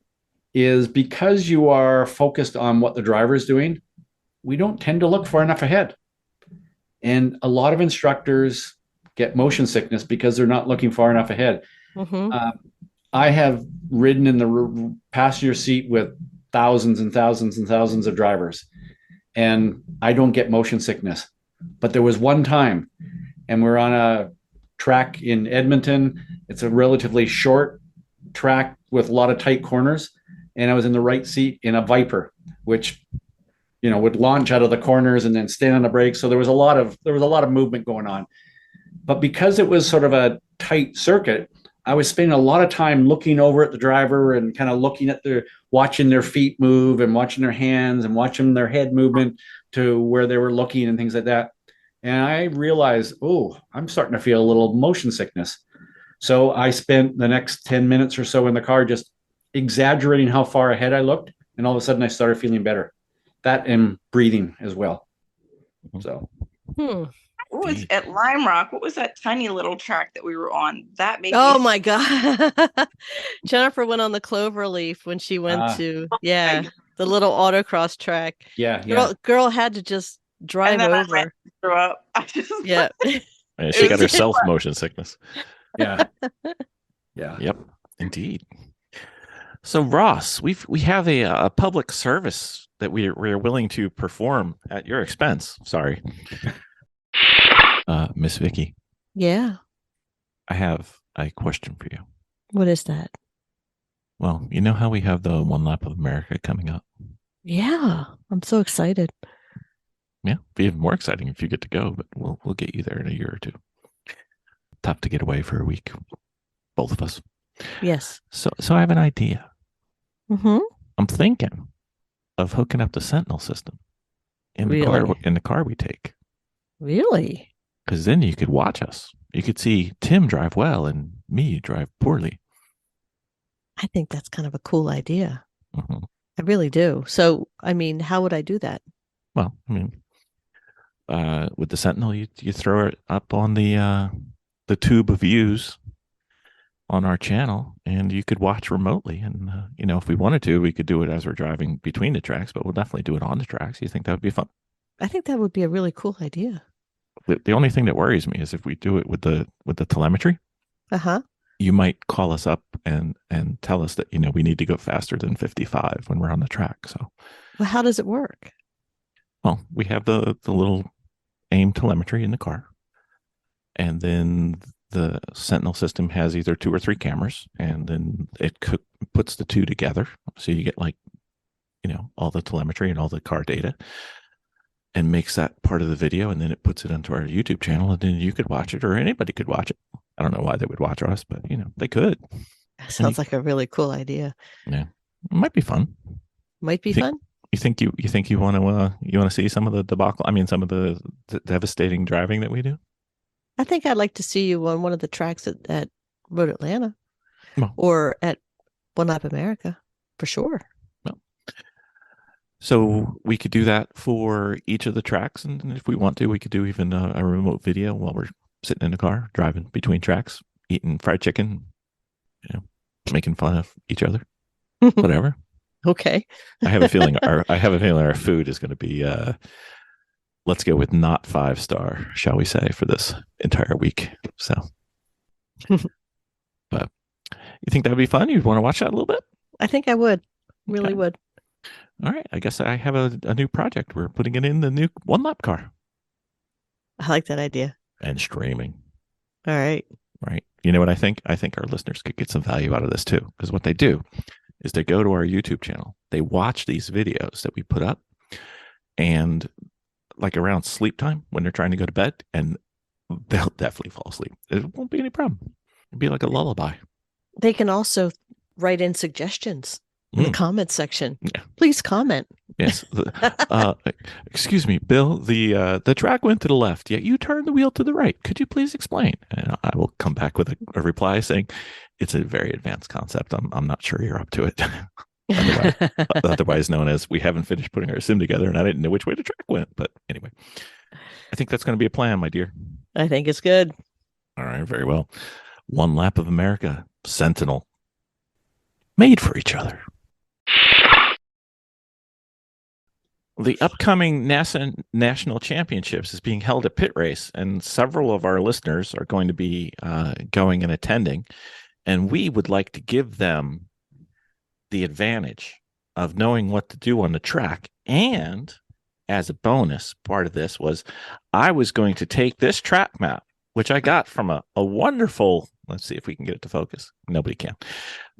is because you are focused on what the driver is doing, we don't tend to look far enough ahead. And a lot of instructors get motion sickness because they're not looking far enough ahead. Mm-hmm. I have ridden in the passenger seat with thousands and thousands and thousands of drivers, and I don't get motion sickness. But there was one time, and we're on a track in Edmonton. It's a relatively short track with a lot of tight corners, and I was in the right seat in a Viper, which, would launch out of the corners and then stand on the brakes. So there was a lot of movement going on. But because it was sort of a tight circuit, I was spending a lot of time looking over at the driver and kind of looking at watching their feet move and watching their hands and watching their head movement to where they were looking and things like that. And I realized, I'm starting to feel a little motion sickness. So I spent the next 10 minutes or so in the car just exaggerating how far ahead I looked. And all of a sudden I started feeling better. That and breathing as well. So. What was at Lime Rock? What was that tiny little track that we were on? That made my God. Jennifer went on the Cloverleaf when she went to the little autocross track. Girl had to just drive over. I threw up. She got herself motion sickness. Yeah. Yep, indeed. So Ross, we have a public service that we're willing to perform at your expense. Sorry. Miss Vicki. Yeah. I have a question for you. What is that? Well, you know how we have the One Lap of America coming up? Yeah. I'm so excited. Yeah, it'll be even more exciting if you get to go, but we'll get you there in a year or two. Tough to get away for a week, both of us. Yes. So I have an idea. Mm-hmm. I'm thinking of hooking up the Sentinel system in the car we take. Really? Because then you could watch us. You could see Tim drive well and me drive poorly. I think that's kind of a cool idea. Mm-hmm. I really do. So, I mean, how would I do that? Well, I mean, with the Sentinel, you throw it up on the tube of views on our channel, and you could watch remotely. And if we wanted to, we could do it as we're driving between the tracks. But we'll definitely do it on the tracks. You think that would be fun? I think that would be a really cool idea. The only thing that worries me is if we do it with the telemetry. You might call us up and tell us that we need to go faster than 55 when we're on the track. So, well, how does it work? Well, we have the little aim telemetry in the car, and then the Sentinel system has either 2 or 3 cameras, and then it puts the two together, so you get all the telemetry and all the car data, and makes that part of the video, and then it puts it onto our YouTube channel, and then you could watch it, or anybody could watch it. I don't know why they would watch us, but they could. That sounds like a really cool idea. Yeah, it might be fun. Might be fun. You think you want to see some of the debacle? I mean, some of the devastating driving that we do. I think I'd like to see you on one of the tracks at Road Atlanta, or at One Lap America, for sure. So we could do that for each of the tracks, and if we want to, we could do even a remote video while we're sitting in the car driving between tracks, eating fried chicken, making fun of each other, whatever. Okay. I have a feeling our food is going to be let's go with not 5-star, shall we say, for this entire week. So, but you think that would be fun? You'd want to watch that a little bit? I think I would. Really would. All right. I guess I have a new project. We're putting it in the new One Lap car. I like that idea. And streaming. All right. Right. You know what I think? I think our listeners could get some value out of this too. Because what they do is they go to our YouTube channel. They watch these videos that we put up, and around sleep time when they're trying to go to bed, and they'll definitely fall asleep. It won't be any problem. It'd be like a lullaby. They can also write in suggestions in the comment section. Yeah. Please comment. Yes. Excuse me, Bill, the track went to the left, yet you turned the wheel to the right. Could you please explain? And I will come back with a reply saying it's a very advanced concept. I'm not sure you're up to it. Otherwise known as we haven't finished putting our sim together and I didn't know which way the track went. But anyway, I think that's going to be a plan, my dear. I think it's good. All right, very well. One Lap of America, Sentinel. Made for each other. The upcoming NASA National Championships is being held at PittRace, and several of our listeners are going to be going and attending. And we would like to give them the advantage of knowing what to do on the track. And as a bonus, part of this was I was going to take this track map, which I got from a wonderful Let's see if we can get it to focus. Nobody can.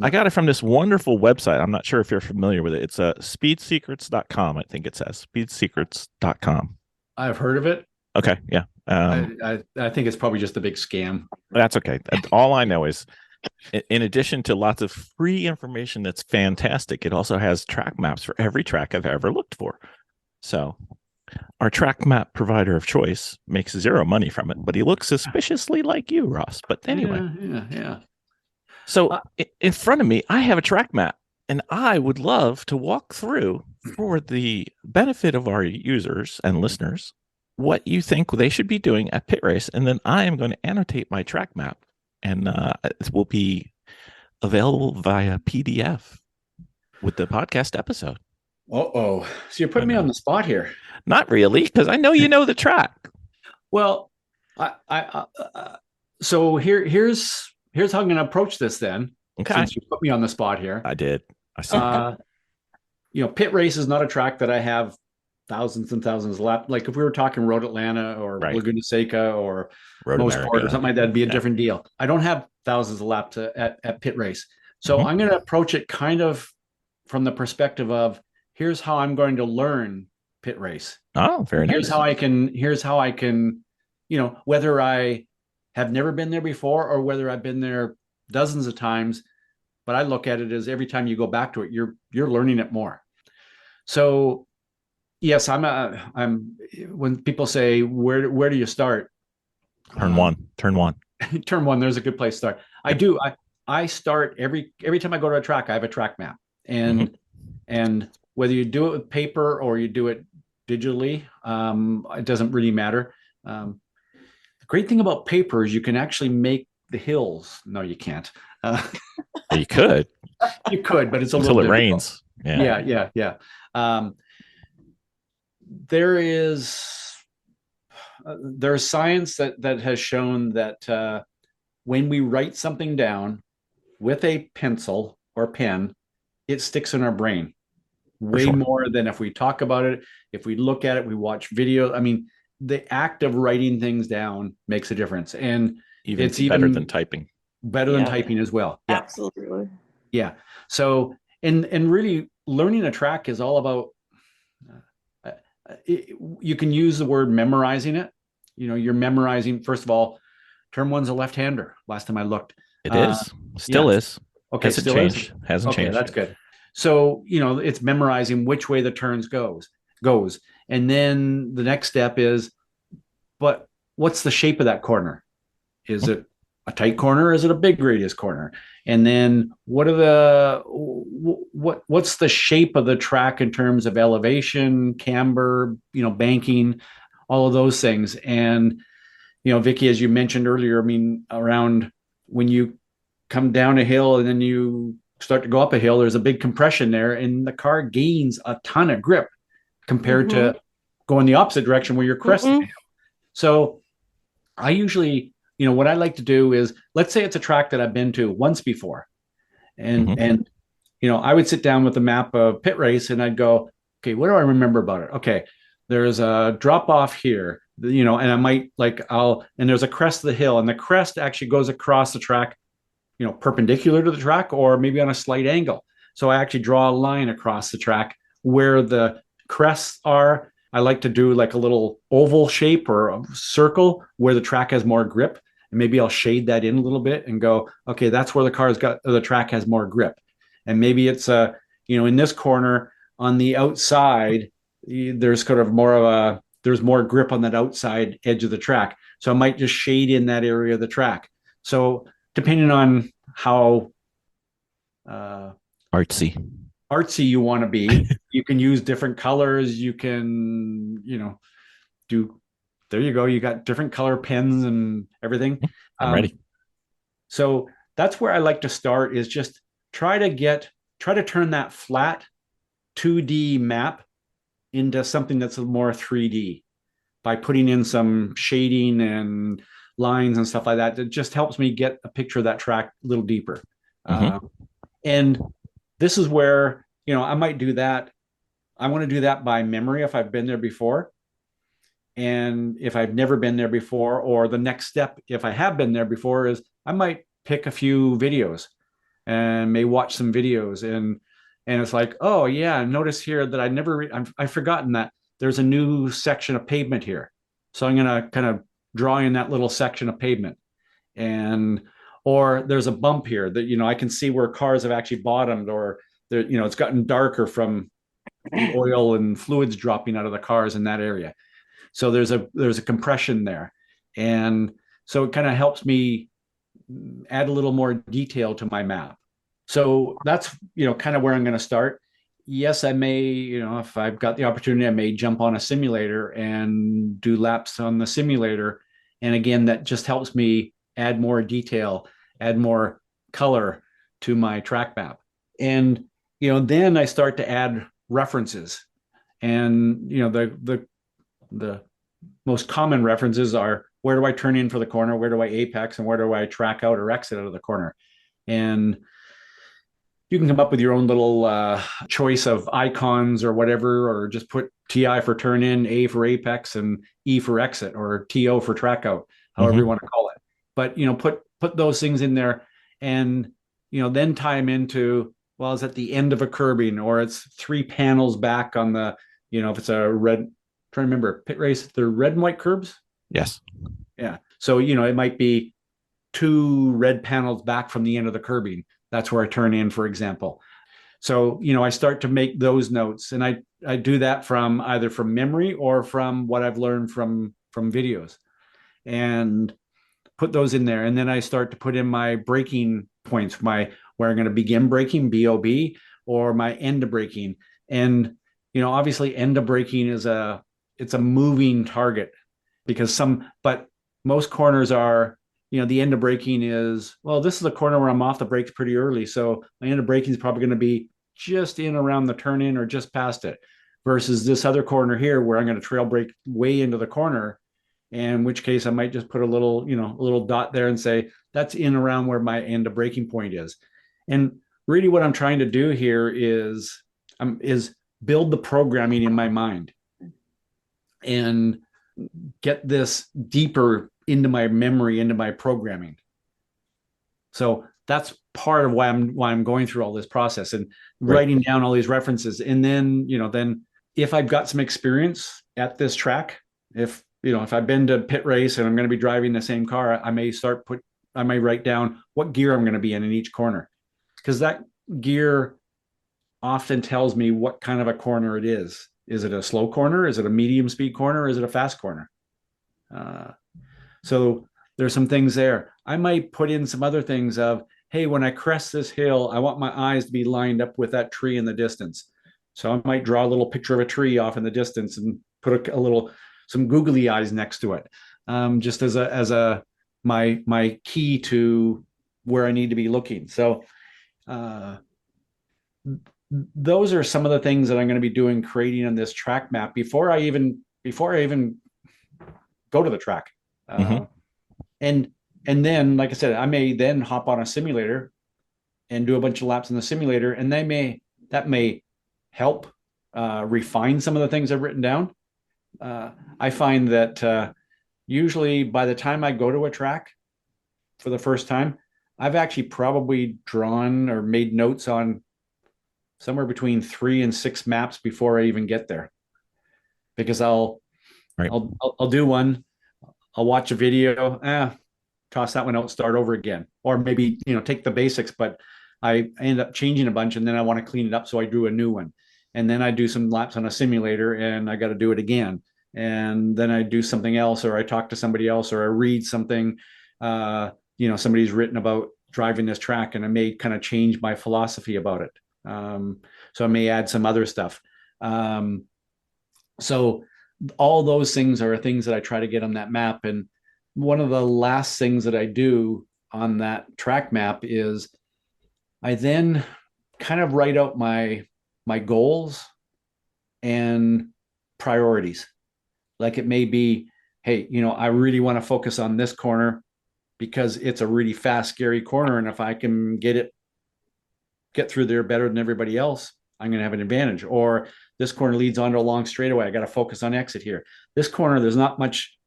I got it from this wonderful website. I'm not sure if you're familiar with it. It's speedsecrets.com. I think it says speedsecrets.com. I've heard of it. Okay. Yeah. I think it's probably just a big scam. That's okay. All I know is, in addition to lots of free information that's fantastic, it also has track maps for every track I've ever looked for. So our track map provider of choice makes zero money from it, but he looks suspiciously like you, Ross. But anyway. Yeah. So in front of me, I have a track map, and I would love to walk through, for the benefit of our users and listeners, what you think they should be doing at PittRace. And then I am going to annotate my track map, and it will be available via PDF with the podcast episode. So you're putting me on the spot here. Not really, because I know you know the track. Well, so here's how I'm going to approach this then. Okay. Since you put me on the spot here. I did. I saw. PittRace is not a track that I have thousands and thousands of laps. Like if we were talking Road Atlanta or Laguna Seca or Mosport or something like that, it'd be a different deal. I don't have thousands of laps at PittRace. So I'm going to approach it kind of from the perspective of, here's how I'm going to learn PittRace. Oh, very nice. Here's how I can, whether I have never been there before or whether I've been there dozens of times, but I look at it as every time you go back to it, you're learning it more. So yes, I'm when people say, where do you start? Turn one. Turn one. There's a good place to start. I start every time I go to a track, I have a track map, and whether you do it with paper or you do it digitally, it doesn't really matter. The great thing about paper is you can actually make the hills. No, you can't. You could. You could, but it's until it rains. Yeah. There's science that has shown that when we write something down with a pencil or pen, it sticks in our brain way more than if we talk about it, if we look at it, we watch video. I mean, the act of writing things down makes a difference, and it's better than typing. Better than typing as well. Yeah. Absolutely. Yeah. So, and really, learning a track is all about. You can use the word memorizing it. You're memorizing. First of all, turn one's a left-hander. Last time I looked, it is still is. Okay, hasn't changed. Hasn't changed. That's good. So it's memorizing which way the turns goes, and then the next step is, but what's the shape of that corner? Is it a tight corner? Or is it a big radius corner? And then what's the shape of the track in terms of elevation, camber, banking, all of those things. And Vicki, as you mentioned earlier, I mean, around when you come down a hill and then you start to go up a hill, there's a big compression there, and the car gains a ton of grip compared to going the opposite direction where you're cresting. So I usually, what I like to do is, let's say it's a track that I've been to once before, and I would sit down with the map of PittRace and I'd go, okay, what do I remember about it? Okay, there's a drop off here, and I might and there's a crest of the hill, and the crest actually goes across the track, perpendicular to the track or maybe on a slight angle. So I actually draw a line across the track where the crests are. I like to do like a little oval shape or a circle where the track has more grip. And maybe I'll shade that in a little bit and go, okay, that's where the track has more grip. And maybe it's in this corner on the outside, there's kind of there's more grip on that outside edge of the track. So I might just shade in that area of the track. So depending on how artsy you want to be, you can use different colors. You can, there you go. You got different color pens and everything. I'm ready. So that's where I like to start, is just try to turn that flat 2D map into something that's more 3D by putting in some shading and lines and stuff like that. It just helps me get a picture of that track a little deeper. And this is where, I might do that. I want to do that by memory if I've been there before. And if I've never been there before, or the next step, if I have been there before, is I might pick a few videos and may watch some videos, and it's like, oh yeah, notice here that I've forgotten that there's a new section of pavement here. So I'm going to kind of draw in that little section of pavement. Or there's a bump here that, I can see where cars have actually bottomed, or there, it's gotten darker from the oil and fluids dropping out of the cars in that area. So there's a compression there. And so it kind of helps me add a little more detail to my map. So that's, kind of where I'm going to start. Yes, I may, if I've got the opportunity, I may jump on a simulator and do laps on the simulator. And again, that just helps me add more detail, add more color to my track map. And, then I start to add references. And, the most common references are, where do I turn in for the corner? Where do I apex? And where do I track out or exit out of the corner? And you can come up with your own little choice of icons or whatever, or just put TI for turn in, A for apex, and E for exit, or TO for track out, however you want to call it. But, put those things in there, and, then tie them into, well, it's at the end of a curbing, or it's 3 panels back on the, if it's a red, I'm trying to remember, PittRace, the red and white curbs. Yes. Yeah. So, it might be 2 red panels back from the end of the curbing. That's where I turn in, for example. So, I start to make those notes, and I do that from either from memory or from what I've learned from videos, and put those in there. And then I start to put in my braking points, where I'm going to begin braking, BOB, or my end of braking. And, obviously end of braking it's a moving target, because but most corners are, the end of braking is, well, this is a corner where I'm off the brakes pretty early. So my end of braking is probably going to be just in around the turn in or just past it, versus this other corner here where I'm going to trail brake way into the corner. In which case I might just put a little dot there and say, that's in around where my end of braking point is. And really what I'm trying to do here is build the programming in my mind and get this deeper into my memory, into my programming. So that's part of why I'm going through all this process and writing down all these references. And then, then if I've got some experience at this track, if I've been to PittRace and I'm going to be driving the same car, I may write down what gear I'm going to be in each corner, because that gear often tells me what kind of a corner it is. Is it a slow corner? Is it a medium speed corner? Or is it a fast corner? So there's some things there. I might put in some other things of, hey, when I crest this hill, I want my eyes to be lined up with that tree in the distance. So I might draw a little picture of a tree off in the distance and put some googly eyes next to it, just as my key to where I need to be looking. So those are some of the things that I'm going to be doing, creating on this track map before I even go to the track. And then, like I said, I may then hop on a simulator and do a bunch of laps in the simulator, and that may help refine some of the things I've written down. I find that usually by the time I go to a track for the first time, I've actually probably drawn or made notes on somewhere between 3 and 6 maps before I even get there, because I'll do one, I'll watch a video, toss that one out, start over again, or maybe take the basics, but I end up changing a bunch, and then I want to clean it up, so I do a new one. And then I do some laps on a simulator and I got to do it again. And then I do something else, or I talk to somebody else, or I read something, somebody's written about driving this track, and I may kind of change my philosophy about it. So I may add some other stuff. So all those things are things that I try to get on that map. And one of the last things that I do on that track map is I then kind of write out my goals and priorities. Like it may be, hey, I really want to focus on this corner because it's a really fast, scary corner. And if I can get through there better than everybody else, I'm going to have an advantage. Or this corner leads onto a long straightaway. I got to focus on exit here. This corner, there's not much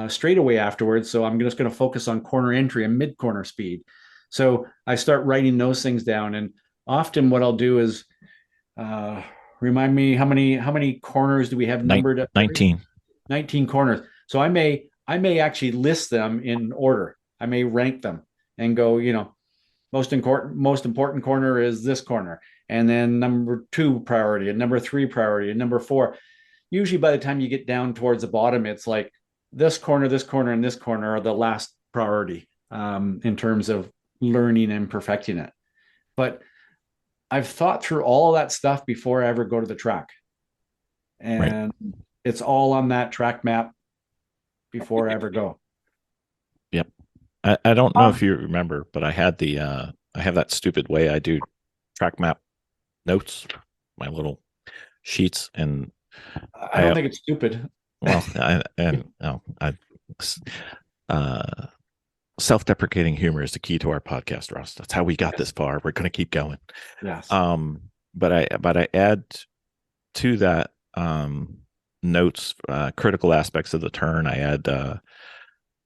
straightaway afterwards. So I'm just going to focus on corner entry and mid corner speed. So I start writing those things down. And often what I'll do is remind me how many corners do we have numbered at 19. 19 corners. So I may actually list them in order. I may rank them and go, most important corner is this corner, and then number 2 priority, and number 3 priority, and number 4. Usually by the time you get down towards the bottom, it's like this corner, and this corner are the last priority in terms of learning and perfecting it. But I've thought through all of that stuff before I ever go to the track. And it's all on that track map before I ever go. Yep. I don't know if you remember, but I had I have that stupid way I do track map notes, my little sheets, and I don't think it's stupid. Well, self-deprecating humor is the key to our podcast, Ross. That's how we got this far. We're going to keep going. Yes. But I add to that notes, critical aspects of the turn. I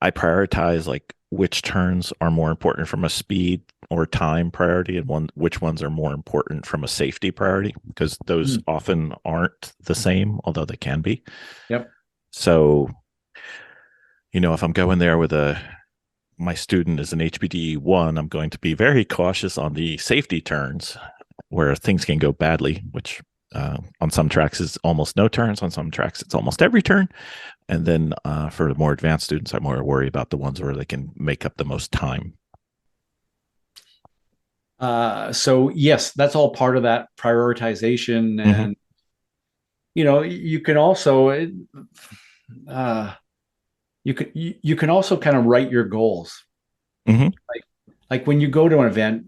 prioritize like which turns are more important from a speed or time priority, and which ones are more important from a safety priority, because those often aren't the same, although they can be. Yep. So, if I'm going there with my student is an HPDE 1, I'm going to be very cautious on the safety turns where things can go badly, which on some tracks is almost no turns. On some tracks, it's almost every turn. And then for the more advanced students, I'm more worried about the ones where they can make up the most time. So yes, that's all part of that prioritization. And, you can also, you can also kind of write your goals. Like when you go to an event,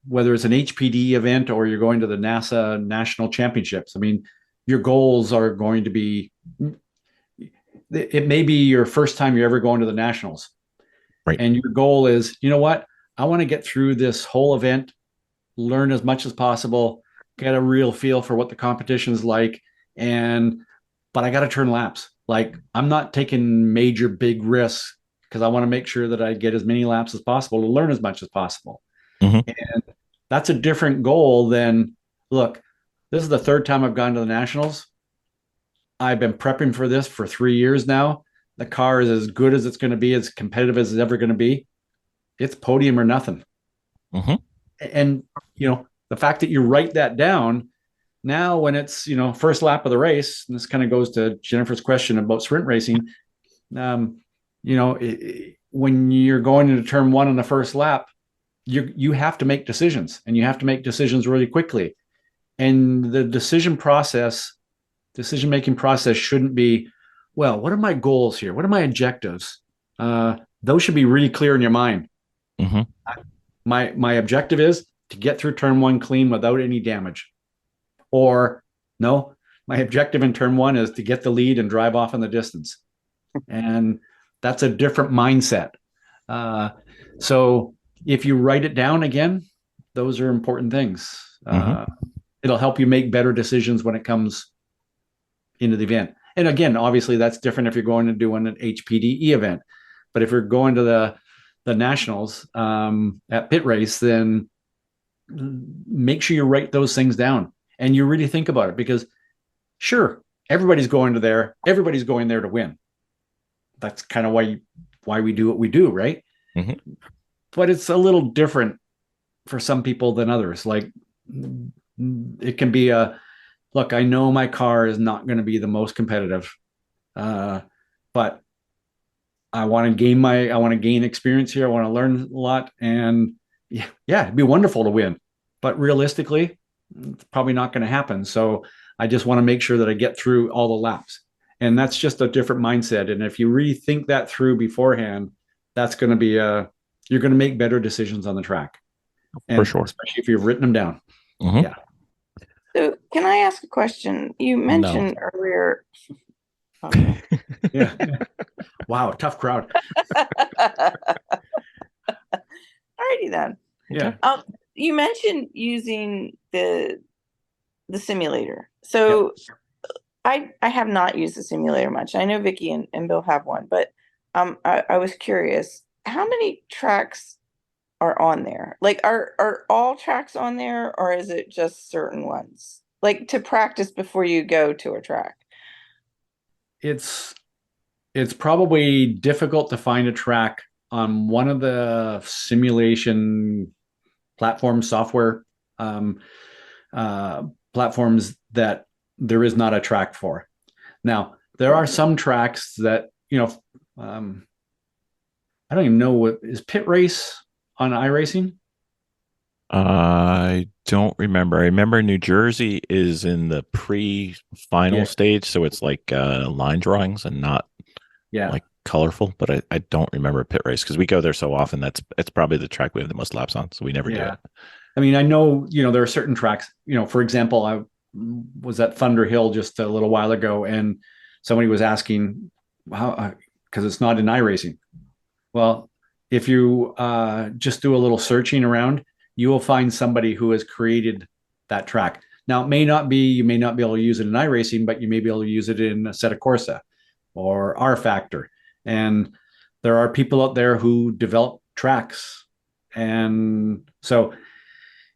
whether it's an HPD event or you're going to the NASA National Championships, I mean, your goals are going to be, it may be your first time you're ever going to the Nationals. Right. And your goal is, you know what? I want to get through this whole event, learn as much as possible, get a real feel for what the competition is like. But I got to turn laps. Like, I'm not taking major big risks because I want to make sure that I get as many laps as possible to learn as much as possible. And that's a different goal than, look, this is the 3rd time I've gone to the Nationals. I've been prepping for this for 3 years now. The car is as good as it's going to be, as competitive as it's ever going to be. It's podium or nothing. And, the fact that you write that down now, when it's, first lap of the race, and this kind of goes to Jennifer's question about sprint racing. When you're going into turn 1 on the first lap, you have to make decisions, and you have to make decisions really quickly. And the decision-making process shouldn't be, well, what are my goals here? What are my objectives? Those should be really clear in your mind. My objective is to get through turn 1 clean without any damage. Or no, my objective in turn 1 is to get the lead and drive off in the distance. And that's a different mindset. So if you write it down again, those are important things. It'll help you make better decisions when it comes into the event. And again, obviously that's different if you're going to do an HPDE event. But if you're going to the Nationals at PittRace, then make sure you write those things down and you really think about it, because sure, everybody's going there to win. That's kind of why we do what we do, right? But it's a little different for some people than others. Like, it can be look, I know my car is not going to be the most competitive, but I want to gain experience here. I want to learn a lot, and yeah, it'd be wonderful to win, but realistically, it's probably not going to happen. So I just want to make sure that I get through all the laps, and that's just a different mindset. And if you really think that through beforehand, that's going to be you're going to make better decisions on the track. And for sure, especially if you've written them down. Yeah. So can I ask a question? You mentioned earlier. Okay. Yeah. Wow, tough crowd. Alrighty then. Yeah. You mentioned using the simulator. So I have not used the simulator much. I know Vicki and Bill have one, but I was curious, how many tracks are on there? Like, are all tracks on there, or is it just certain ones? Like, to practice before you go to a track? It's probably difficult to find a track on one of the simulation platform software platforms that there is not a track for. Now, there are some tracks that, I don't even know what is PittRace on iRacing. I don't remember. I remember New Jersey is in the pre-final stage, so it's like line drawings and not like colorful. But I don't remember PittRace because we go there so often. It's probably the track we have the most laps on, so we never do it. I mean, I know there are certain tracks. For example, I was at Thunder Hill just a little while ago, and somebody was asking how, because it's not in iRacing. Well, if you just do a little searching around, you will find somebody who has created that track. Now, you may not be able to use it in iRacing, but you may be able to use it in Assetto Corsa or R Factor. And there are people out there who develop tracks. And so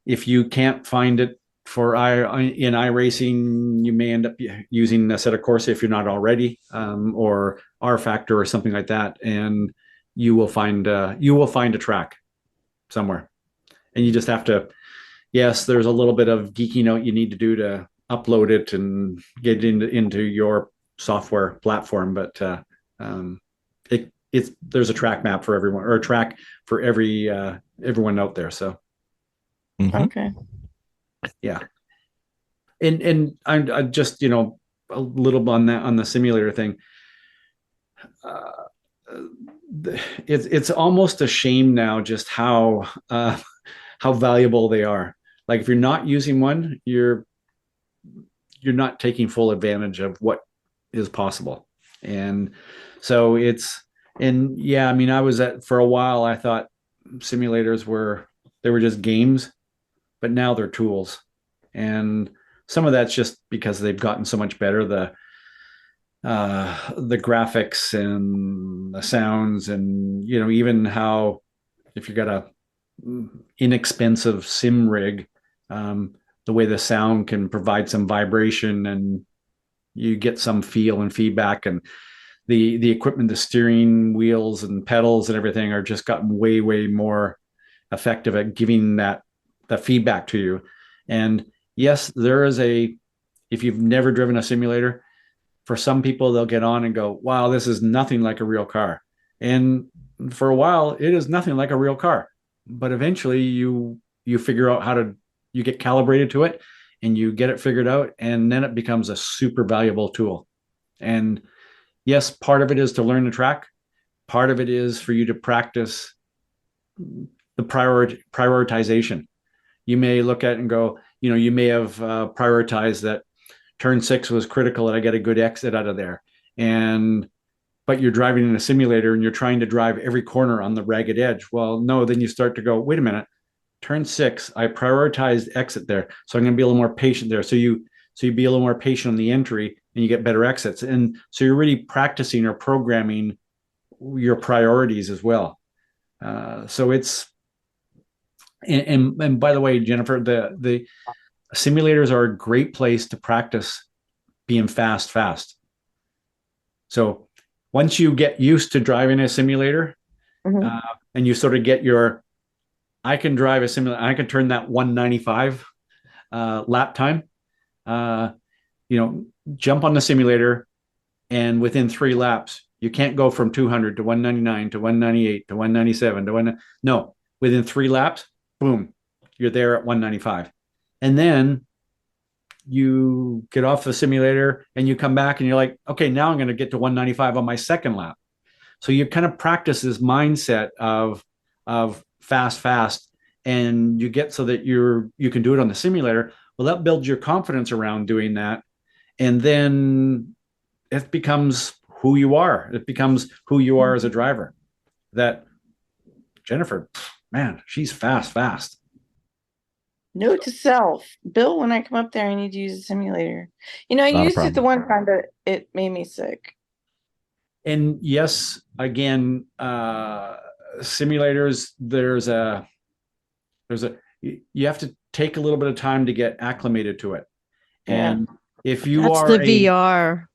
if you can't find it in iRacing, you may end up using Assetto Corsa if you're not already, or R Factor or something like that. And you will find a track somewhere. And you just have to, yes, there's a little bit of geeking out you need to do to upload it and get it into your software platform. But there's a track map for everyone, or a track for everyone out there. So, okay, yeah. And I just a little on the simulator thing. It's almost a shame now just how valuable they are. Like, if you're not using one, you're not taking full advantage of what is possible. And so I mean, for a while, I thought simulators were just games, but now they're tools. And some of that's just because they've gotten so much better. The graphics and the sounds, and even how, if you got a inexpensive sim rig, the way the sound can provide some vibration and you get some feel and feedback, and the equipment, the steering wheels and pedals and everything are just gotten way more effective at giving that feedback to you. And yes, there is if you've never driven a simulator, for some people, they'll get on and go, wow, this is nothing like a real car. And for a while, it is nothing like a real car. But eventually you figure out you get calibrated to it and you get it figured out. And then it becomes a super valuable tool. And yes, part of it is to learn the track. Part of it is for you to practice the prioritization. You may look at it and go, you may have prioritized that turn 6 was critical and I get a good exit out of there. But you're driving in a simulator and you're trying to drive every corner on the ragged edge. Well, no, then you start to go, wait a minute, turn 6, I prioritized exit there. So I'm going to be a little more patient there. So you be a little more patient on the entry and you get better exits. And so you're really practicing or programming your priorities as well. So it's, and by the way, Jennifer, the simulators are a great place to practice being fast. So once you get used to driving a simulator, and you sort of get I can drive a simulator, I can turn that 195 lap time, jump on the simulator, and within 3 laps, you can't go from 200 to 199 to 198 to 197 no, within 3 laps, boom, you're there at 195. And then you get off the simulator and you come back and you're like, okay, now I'm going to get to 195 on my second lap. So you kind of practice this mindset of fast, and you get so that you can do it on the simulator. Well, that builds your confidence around doing that. And then it becomes who you are. It becomes who you are as a driver. That Jennifer, man, she's fast. Note to self, Bill, when I come up there, I need to use a simulator. I used it the one time, but it made me sick. And yes, again, simulators, there's a You have to take a little bit of time to get acclimated to it. Yeah. And if you That's are the VR.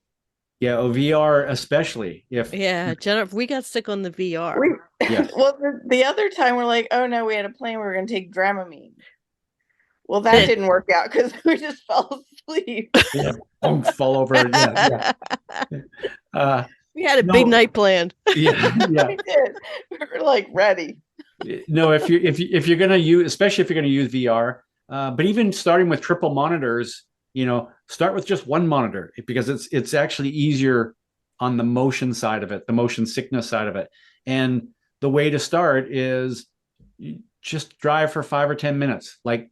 Yeah, VR especially. Yeah, Jennifer, we got stuck on the VR. Yes. Well, the other time we're like, oh no, we had a plan. We were going to take Dramamine. Well, that didn't work out because we just fell asleep. Yeah. Don't fall over. Yeah. We had a big night planned. Yeah. We did. We were like ready. No, if you're going to use, especially if you're going to use VR, but even starting with triple monitors, start with just one monitor because it's actually easier on the motion side of it, the motion sickness side of it. And the way to start is you just drive for 5 or 10 minutes. Like,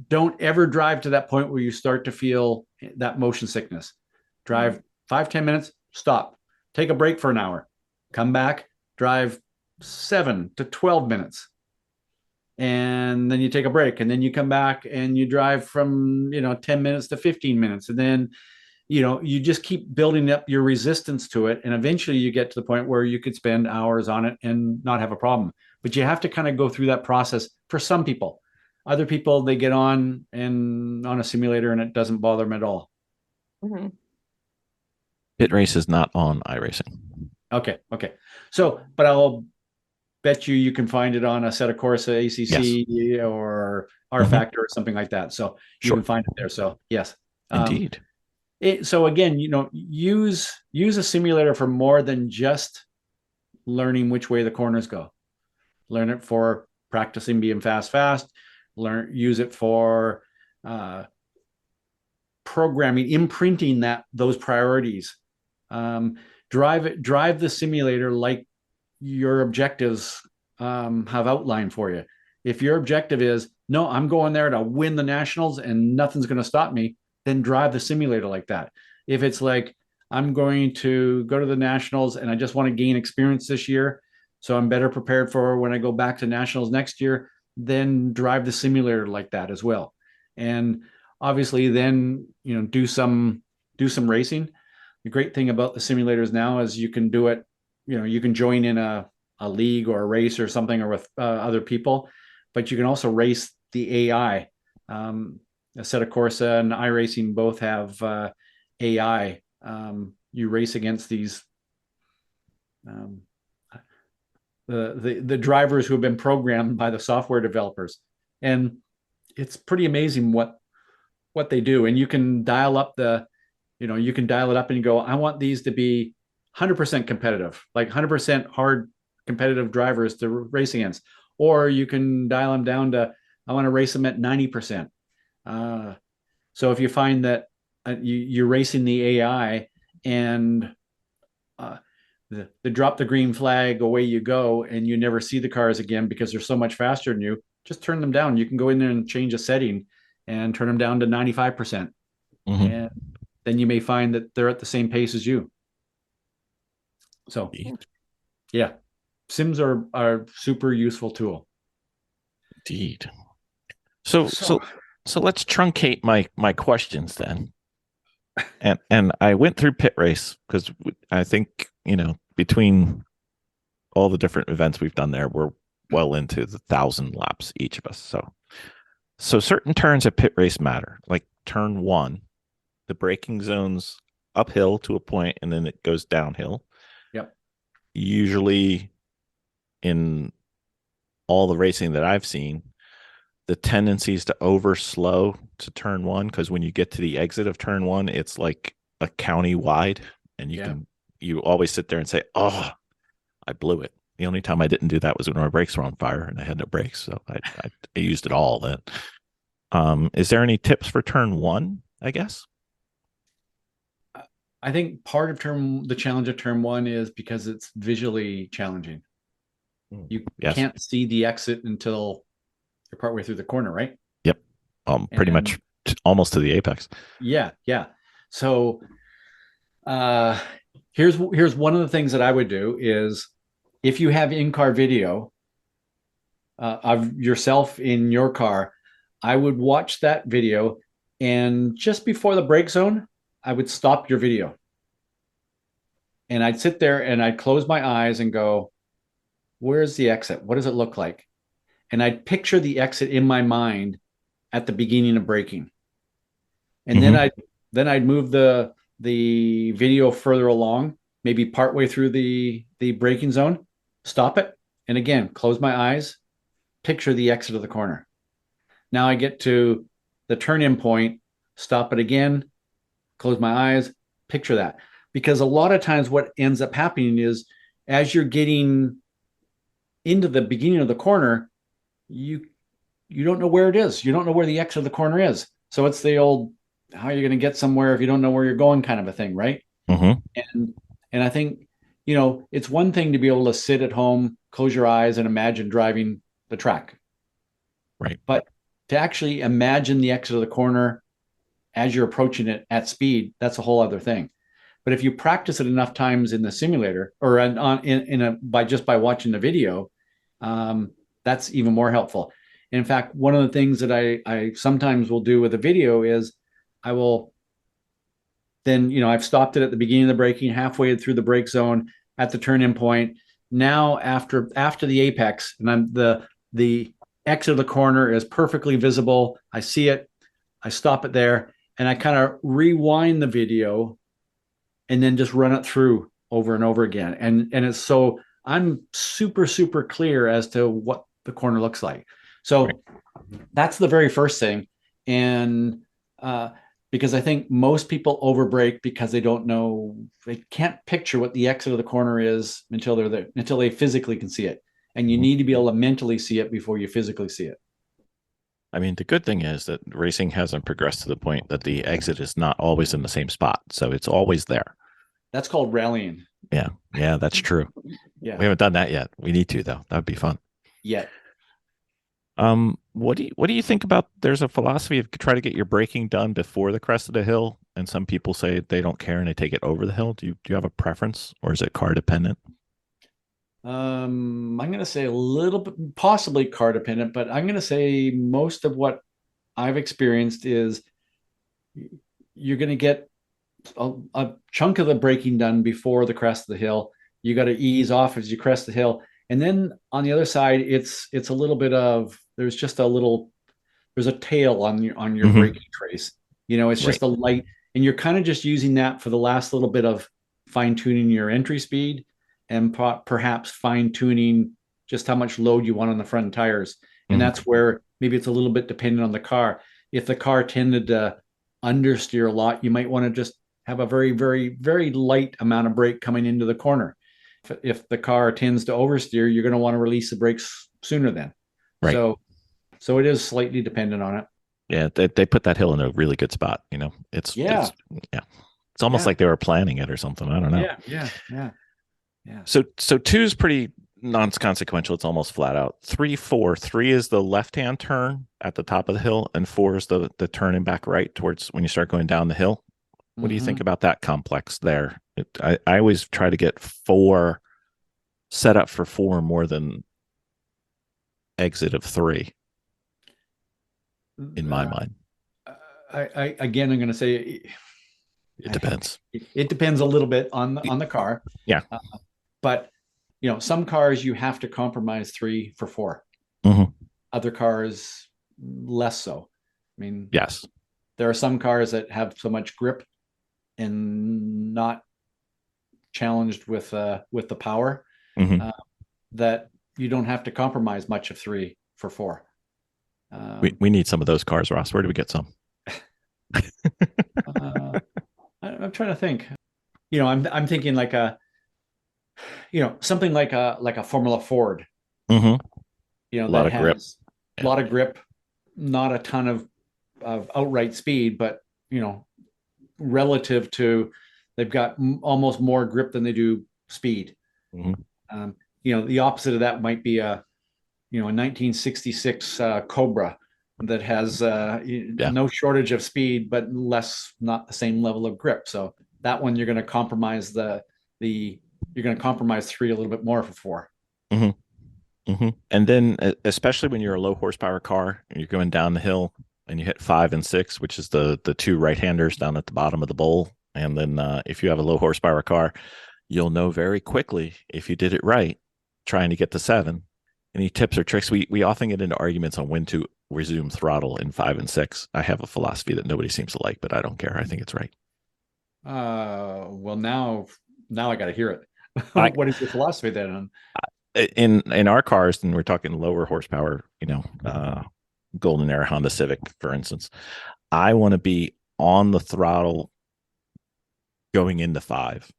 don't ever drive to that point where you start to feel that motion sickness. Drive 5-10 minutes, stop, take a break for an hour, come back, drive 7 to 12 minutes. And then you take a break, and then you come back and you drive from 10 minutes to 15 minutes, and then you just keep building up your resistance to it, and eventually you get to the point where you could spend hours on it and not have a problem. But you have to kind of go through that process. For some people, other people, they get on a simulator and it doesn't bother them at all. Mm-hmm. PittRace is not on iRacing. Okay. So, but I'll bet you can find it on a Assetto Corsa ACC or R Factor or something like that. So you can find it there. So yes, indeed. So again, use a simulator for more than just learning which way the corners go. Learn it for practicing being fast. Use it for programming, imprinting those priorities. Drive the simulator like your objectives have outlined for you. If your objective is, no, I'm going there to win the nationals and nothing's going to stop me, then drive the simulator like that. If it's like, I'm going to go to the nationals and I just want to gain experience this year, so I'm better prepared for when I go back to nationals next year, then drive the simulator like that as well. And obviously then, do some racing. The great thing about the simulators now is you can do it, you can join in a league or a race or something, or with other people, but you can also race the AI. Assetto Corsa and iRacing both have AI. You race against these the drivers who have been programmed by the software developers, and it's pretty amazing what they do. And you can dial up you can dial it up and you go, I want these to be 100% competitive, like 100% hard competitive drivers to race against. Or you can dial them down to, I want to race them at 90%. So if you find that you're racing the AI and the drop the green flag, away you go, and you never see the cars again because they're so much faster than you, just turn them down. You can go in there and change a setting and turn them down to 95%. And then you may find that they're at the same pace as you. So yeah, sims are a super useful tool. Indeed. So let's truncate my questions then. And I went through PittRace because I think, between all the different events we've done there, we're well into the 1,000 laps each of us. So certain turns at PittRace matter. Like turn 1, the braking zone's uphill to a point and then it goes downhill. Yep. Usually in all the racing that I've seen, the tendency is to over slow to turn 1, because when you get to the exit of turn 1, it's like a county wide, and you always sit there and say, oh, I blew it. The only time I didn't do that was when my brakes were on fire and I had no brakes, so I used it all then. Is there any tips for turn 1, I guess? I think part of the challenge of turn 1 is because it's visually challenging. You can't see the exit until you're partway through the corner, right? Yep. Pretty much almost to the apex. Yeah. So here's one of the things that I would do is, if you have in-car video of yourself in your car, I would watch that video, and just before the brake zone, I would stop your video. And I'd sit there and I'd close my eyes and go, where's the exit? What does it look like? and I'd picture the exit in my mind at the beginning of braking. And then I'd move the video further along, maybe partway through the braking zone, stop it, and again, close my eyes, picture the exit of the corner. Now I get to the turn-in point, stop it again, close my eyes, picture that. Because a lot of times what ends up happening is as you're getting into the beginning of the corner, you don't know where it is. You don't know where the exit of the corner is. So it's the old, how are you going to get somewhere if you don't know where you're going kind of a thing, right? And I think, it's one thing to be able to sit at home, close your eyes, and imagine driving the track. Right. But to actually imagine the exit of the corner as you're approaching it at speed, that's a whole other thing. But if you practice it enough times in the simulator or by watching the video, that's even more helpful. In fact, one of the things that I sometimes will do with a video is I will then, I've stopped it at the beginning of the braking, halfway through the brake zone, at the turn-in point. Now after the apex, and the exit of the corner is perfectly visible. I see it. I stop it there, and I kind of rewind the video and then just run it through over and over again. And it's so I'm super, super clear as to what the corner looks like. So that's the very first thing. And because I think most people overbrake because they can't picture what the exit of the corner is until they're there, until they physically can see it. And you need to be able to mentally see it before you physically see it. I mean, the good thing is that racing hasn't progressed to the point that the exit is not always in the same spot. So it's always there. That's called rallying. Yeah. Yeah, that's true. Yeah. We haven't done that yet. We need to, though. That would be fun. Yeah. What do you think about, there's a philosophy of try to get your braking done before the crest of the hill, and some people say they don't care and they take it over the hill. Do you have a preference, or is it car dependent? I'm going to say a little bit, possibly car dependent, but I'm going to say most of what I've experienced is you're going to get a chunk of the braking done before the crest of the hill. You got to ease off as you crest the hill. And then on the other side, it's a little bit of, there's a tail on your braking trace. It's just a light, and you're kind of just using that for the last little bit of fine tuning your entry speed and perhaps fine tuning just how much load you want on the front tires. And that's where maybe it's a little bit dependent on the car. If the car tended to understeer a lot, you might want to just have a very, very, very light amount of brake coming into the corner. If the car tends to oversteer, you're going to want to release the brakes sooner then. Right. So it is slightly dependent on it. Yeah, they put that hill in a really good spot. It's almost like they were planning it or something. I don't know. Yeah. So 2 is pretty non-consequential. It's almost flat out. 3, 4. 3 is the left-hand turn at the top of the hill, and 4 is the turning back right towards when you start going down the hill. What do you think about that complex there? I always try to get 4 set up for 4 more than exit of 3 in my mind. I'm going to say it depends. It depends a little bit on the car. Yeah. But some cars you have to compromise 3 for 4. Other cars less so. I mean, yes, there are some cars that have so much grip and not challenged with the power that you don't have to compromise much of 3 for 4. We need some of those cars, Ross. Where do we get some? I'm trying to think. I'm thinking like something like a Formula Ford. A lot of grip. A lot of grip, not a ton of outright speed, but relative to, they've got almost more grip than they do speed. The opposite of that might be a 1966 Cobra that has no shortage of speed, but not the same level of grip. So that one you're going to compromise you're going to compromise 3 a little bit more for 4. And then, especially when you're a low horsepower car and you're going down the hill and you hit 5 and 6, which is the 2 right-handers down at the bottom of the bowl. And then if you have a low horsepower car, you'll know very quickly if you did it right, trying to get to 7, Any tips or tricks? We often get into arguments on when to resume throttle in 5 and 6. I have a philosophy that nobody seems to like, but I don't care. I think it's right. Well, now I got to hear it. What is your philosophy then on? In our cars, and we're talking lower horsepower, Golden Era Honda Civic, for instance, I want to be on the throttle going into 5.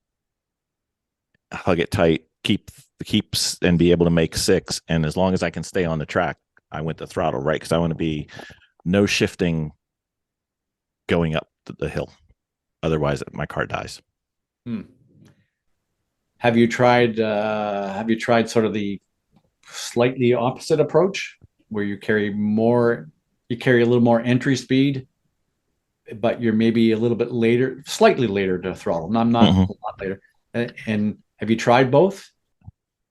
Hug it tight, keeps and be able to make 6. And as long as I can stay on the track, I went to throttle, right? Because I want to be no shifting going up the hill. Otherwise, my car dies. Have you tried sort of the slightly opposite approach where you carry a little more entry speed, but you're maybe a little bit later, slightly later to throttle? No, I'm not a lot later. And have you tried both?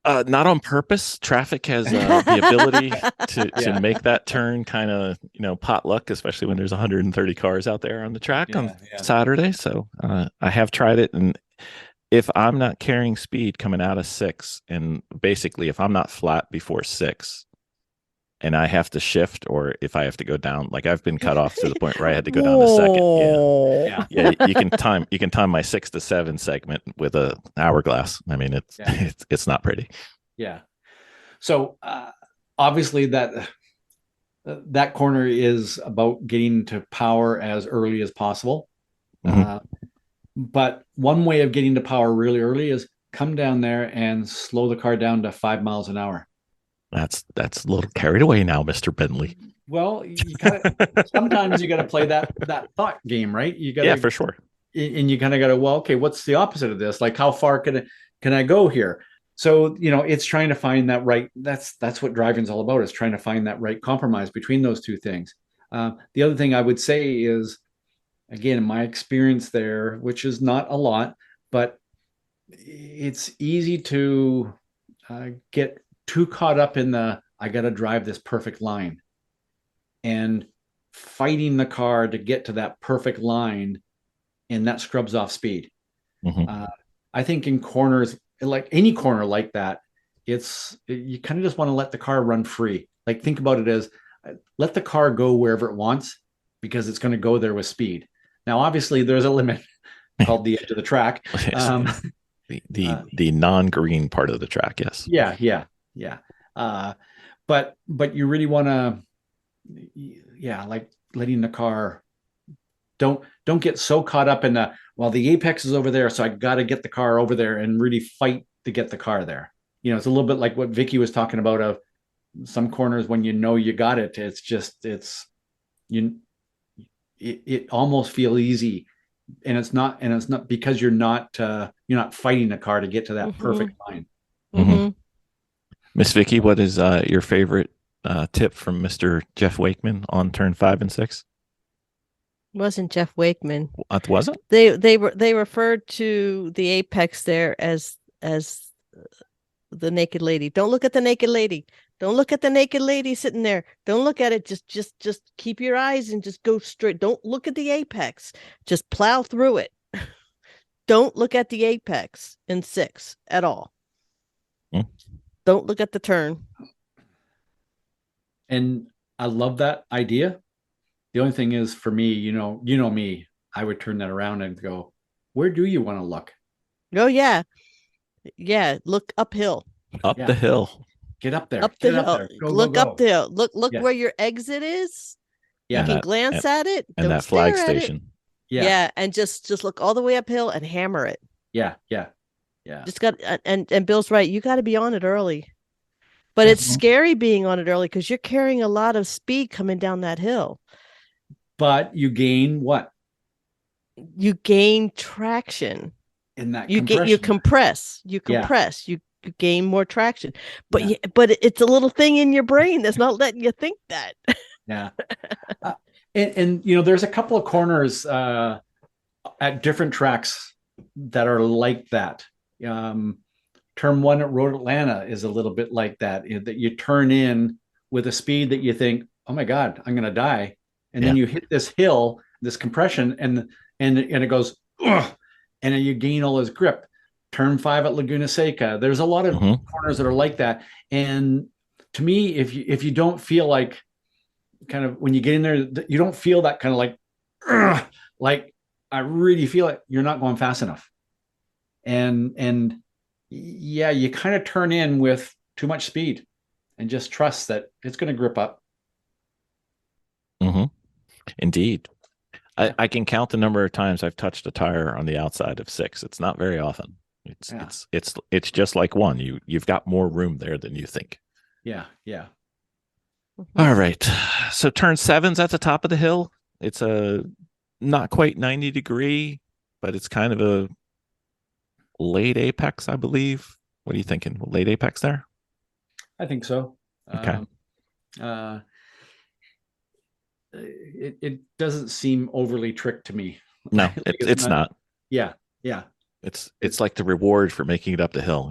Not on purpose. Traffic has the ability to make that turn kind of, potluck, especially when there's 130 cars out there on the track on Saturday. So I have tried it. And if I'm not carrying speed coming out of 6, and basically if I'm not flat before 6 and I have to shift, or if I have to go down, like I've been cut off to the point where I had to go down to 2nd. Yeah. You can time my 6 to 7 segment with a hourglass. I mean, it's not pretty. Yeah. So obviously that corner is about getting to power as early as possible. But one way of getting to power really early is come down there and slow the car down to 5 miles an hour. That's a little carried away now, Mr. Bentley. Well, sometimes you got to play that thought game, right? You got for sure. And you kind of got to, well, okay, what's the opposite of this? Like, how far can I go here? So, it's trying to find that right. That's what driving's all about, is trying to find that right compromise between those two things. The other thing I would say is, again, my experience there, which is not a lot, but it's easy to get too caught up in I got to drive this perfect line and fighting the car to get to that perfect line, and that scrubs off speed. I think in corners, like any corner like that, you kind of just want to let the car run free. Like, think about it as let the car go wherever it wants, because it's going to go there with speed. Now, obviously, there's a limit called the edge of the track. The non-green part of the track, yes. Yeah. But you really want to, like letting the car, don't get so caught up in the apex is over there, so I got to get the car over there and really fight to get the car there. It's a little bit like what Vicki was talking about of some corners when you got it. It's just it almost feel easy, and it's not because you're not fighting the car to get to that perfect line. Miss Vicki, what is your favorite tip from Mr. Jeff Wakeman on turn 5 and 6? Wasn't Jeff Wakeman? It wasn't. They referred to the apex there as the naked lady. Don't look at the naked lady. Don't look at the naked lady sitting there. Don't look at it. Just keep your eyes and just go straight. Don't look at the apex. Just plow through it. Don't look at the apex in 6 at all. Don't look at the turn. And I love that idea. The only thing is, for me, me, I would turn that around and go, where do you want to look? Oh, yeah. Yeah. Look uphill. Up the hill. Get up there. Up the hill. Look up the hill. Look where your exit is. Yeah. You can glance at it. And that flag station. Yeah. And just look all the way uphill and hammer it. Yeah. Just got, and Bill's right. You got to be on it early. But it's scary being on it early because you're carrying a lot of speed coming down that hill. But you gain what? You gain traction. In that you compress. You gain more traction. But but it's a little thing in your brain that's not letting you think that. Yeah. And there's a couple of corners at different tracks that are like that. Turn 1 at Road Atlanta is a little bit like that. That you turn in with a speed that you think, oh my God, I'm going to die. And then you hit this hill, this compression, and it goes, ugh, and then you gain all this grip. Turn 5 at Laguna Seca. There's a lot of corners that are like that. And to me, if you don't feel like, kind of when you get in there, you don't feel that kind of like I really feel it, you're not going fast enough. And yeah, you kind of turn in with too much speed and just trust that it's going to grip up. Mm-hmm. Indeed. I can count the number of times I've touched a tire on the outside of 6. It's not very often. It's just like 1. You've got more room there than you think. Yeah. All right. So turn 7's at the top of the hill. It's a not quite 90 degree, but it's kind of a late apex, I believe. What are you thinking? Late apex there? I think so. Okay. It doesn't seem overly tricked to me. No, it's not. Yeah. It's like the reward for making it up the hill,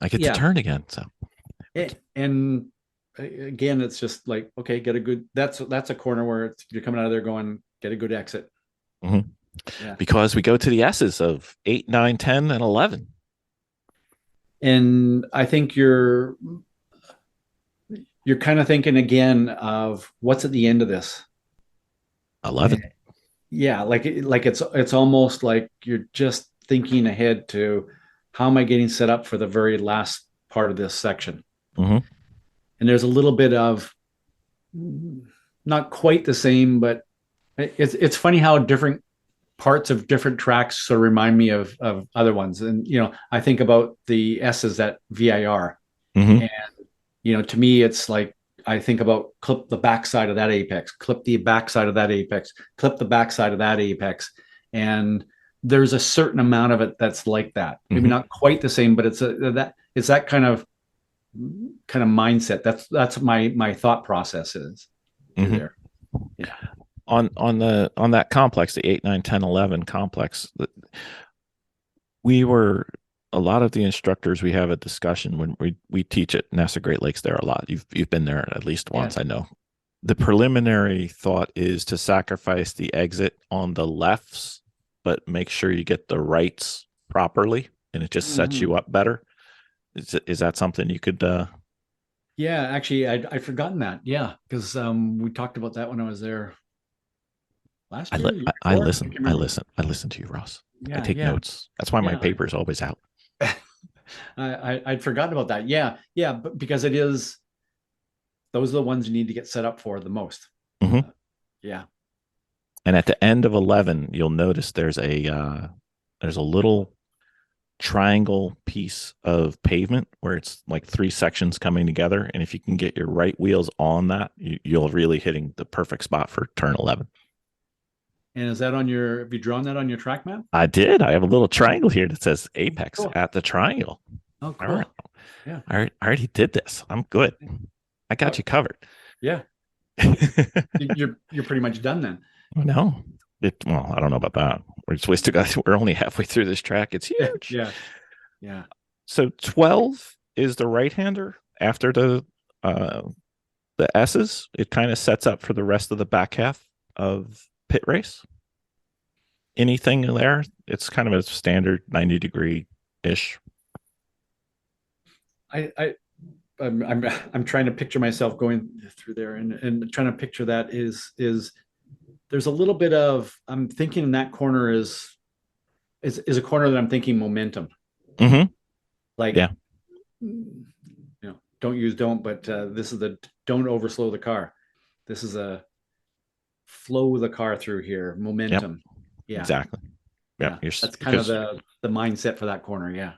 I get to turn again. So, and again, it's just like, okay, get a good. That's a corner where you're coming out of there going, get a good exit. Mm-hmm. Yeah. Because we go to the S's of 8, 9, 10, and 11. And I think you're kind of thinking again of what's at the end of this. 11. Yeah, like it's almost like you're just thinking ahead to how am I getting set up for the very last part of this section. Mm-hmm. And there's a little bit of not quite the same, but it's funny how different parts of different tracks sort of remind me of other ones. And I think about the S's at VIR, mm-hmm. and to me it's like I think about clip the backside of that apex, clip the backside of that apex, clip the backside of that apex. And there's a certain amount of it that's like that. Maybe not quite the same, but it's that kind of mindset. That's my thought process is there. Yeah. On that complex, the 8, 9, 10, 11 complex, a lot of the instructors, we have a discussion when we teach at NASA Great Lakes there a lot. You've been there at least once, I know. The preliminary thought is to sacrifice the exit on the lefts, but make sure you get the rights properly, and it just sets you up better. Is that something you could? Yeah, actually, I'd forgotten that. Yeah, because we talked about that when I was there last year. I listen to you, Ross. Yeah, I take notes. That's why my paper is always out. I'd forgotten about that. Yeah, but because those are the ones you need to get set up for the most. Mm-hmm. Yeah. And at the end of 11, you'll notice there's a little triangle piece of pavement where it's like 3 sections coming together. And if you can get your right wheels on that, you'll really hitting the perfect spot for turn 11. And is that have you drawn that on your track map? I did. I have a little triangle here that says apex at the triangle. Oh, cool. All right. Yeah. I already did this. I'm good. I got you covered. Yeah. You're pretty much done then. No. Well, I don't know about that. We're only halfway through this track. It's huge. Yeah. So 12 is the right-hander after the S's. It kind of sets up for the rest of the back half of PittRace. Anything there? It's kind of a standard 90 degree ish. I'm trying to picture myself going through there and trying to picture that is there's a little bit of, I'm thinking in that corner is a corner that I'm thinking momentum. Mm-hmm. Like, but this is don't overslow the car. This is a flow the car through here, momentum. Yep. Yeah, exactly. Yeah, that's kind of the mindset for that corner. Yeah.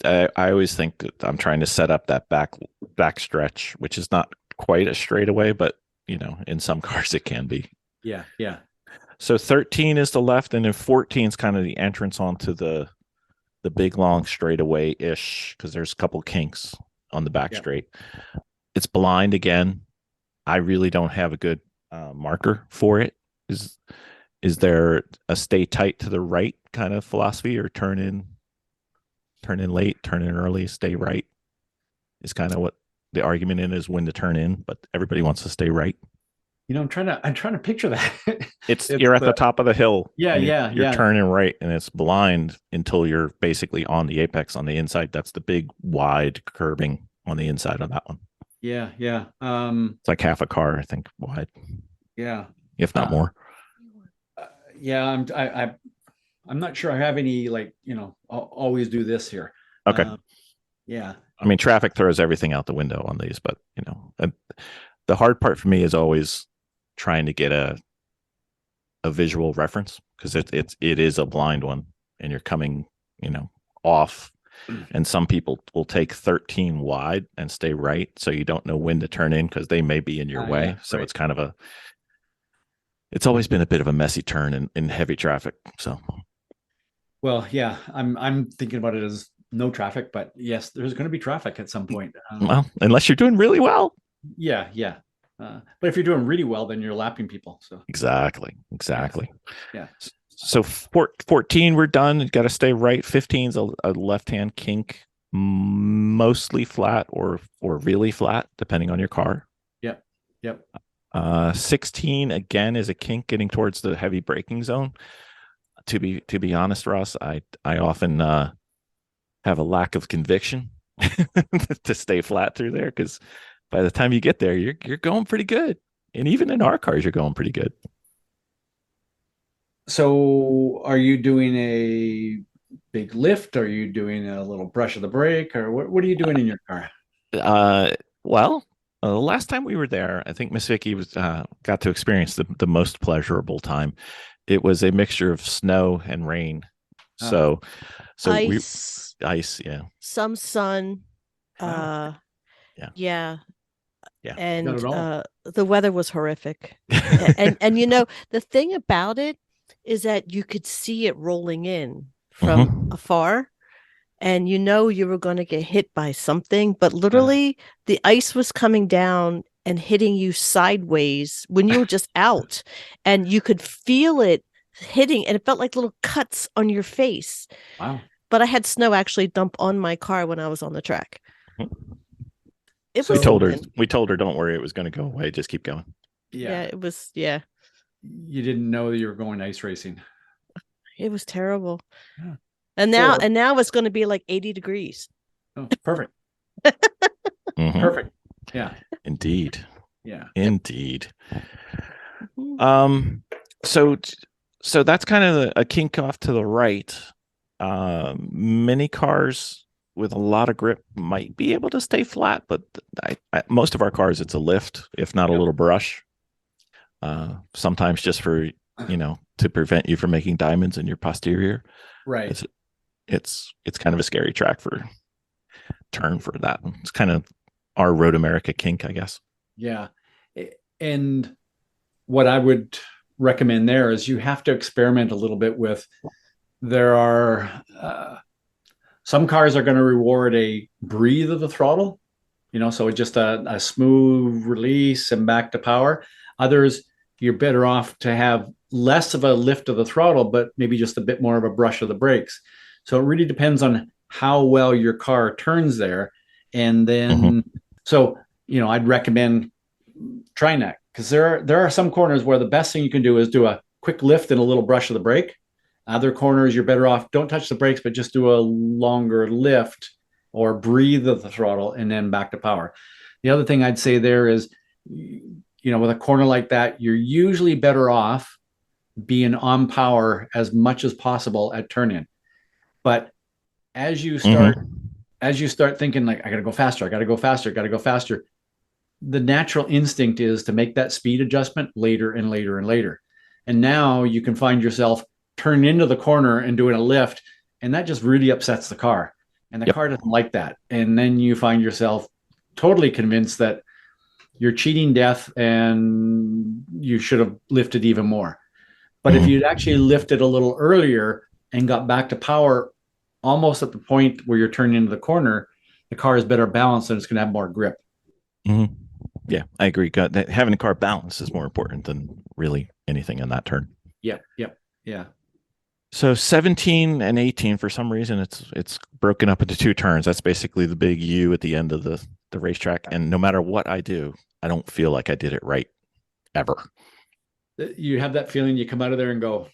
I always think that I'm trying to set up that back stretch, which is not quite a straightaway, but in some cars it can be. Yeah. So 13 is the left, and then 14 is kind of the entrance onto the big long straightaway ish, because there's a couple kinks on the back straight. It's blind again. I really don't have a good marker for it. Is there a stay tight to the right kind of philosophy, or turn in late, turn in early, stay right? Is kind of what the argument is when to turn in, but everybody wants to stay right. I'm trying to picture that. You're at the top of the hill. You're turning right, and it's blind until you're basically on the apex on the inside. That's the big wide curbing on the inside of that one. Yeah, yeah. It's like half a car, I think, wide. Yeah. If not more. Yeah, I'm not sure I have any, like, I'll always do this here. Okay. Yeah. I mean, traffic throws everything out the window on these, but the hard part for me is always trying to get a visual reference, because it is a blind one, and you're coming, off. And some people will take 13 wide and stay right, so you don't know when to turn in because they may be in your way. Yeah, so right. it's kind of it's always been a bit of a messy turn in heavy traffic. So, well, yeah, I'm thinking about it as no traffic, but yes, there's going to be traffic at some point. well, unless you're doing really well. Yeah, yeah. But if you're doing really well, then you're lapping people. So Exactly. Yeah. So 14, we're done. Got to stay right. 15 is a left-hand kink, mostly flat or really flat, depending on your car. Yep. 16 again is a kink getting towards the heavy braking zone. To be honest, Ross, I often have a lack of conviction to stay flat through there, because by the time you get there, you're going pretty good, and even in our cars, you're going pretty good. So, are you doing a big lift? Are you doing a little brush of the brake, or what are you doing in your car? Well, the last time we were there, I think Miss Vicki was got to experience the most pleasurable time. It was a mixture of snow and rain. So ice, yeah. Some sun. Wow. Yeah. Yeah. And Not at all. the weather was horrific. and the thing about it is that you could see it rolling in from afar, and you were going to get hit by something, but literally the ice was coming down and hitting you sideways when you were just out, and you could feel it hitting, and it felt like little cuts on your face. Wow. But I had snow actually dump on my car when I was on the track. We told her, don't worry, it was going to go away. Just keep going. Yeah, it was. Yeah. You didn't know that you were going ice racing. It was terrible. Yeah. And now it's going to be like 80 degrees. Oh, perfect. Mm-hmm. Perfect. Yeah. Indeed. Yeah. Indeed. So that's kind of a kink off to the right. Many cars with a lot of grip might be able to stay flat, but most of our cars, it's a lift, if not a little brush. Sometimes just for, to prevent you from making diamonds in your posterior. Right. It's kind of a scary track turn for that. It's kind of our Road America kink, I guess. Yeah. And what I would recommend there is you have to experiment a little bit with, there are some cars are going to reward a breathe of the throttle, so just a smooth release and back to power. Others, you're better off to have less of a lift of the throttle, but maybe just a bit more of a brush of the brakes. So it really depends on how well your car turns there. And then, I'd recommend trying that, because there are some corners where the best thing you can do is do a quick lift and a little brush of the brake. Other corners, you're better off, don't touch the brakes, but just do a longer lift or breathe of the throttle and then back to power. The other thing I'd say there is, with a corner like that, you're usually better off being on power as much as possible at turn in. But as you start thinking, like, I got to go faster, the natural instinct is to make that speed adjustment later and later and later. And now you can find yourself turn into the corner and doing a lift, and that just really upsets the car, and the car doesn't like that. And then you find yourself totally convinced that you're cheating death and you should have lifted even more. But if you'd actually lifted a little earlier and got back to power almost at the point where you're turning into the corner, the car is better balanced and it's going to have more grip. Yeah, I agree. Having a car balance is more important than really anything in that turn. Yeah. So 17 and 18, for some reason, it's broken up into two turns. That's basically the big U at the end of the racetrack. And no matter what I do, I don't feel like I did it right ever. You have that feeling, you come out of there and go,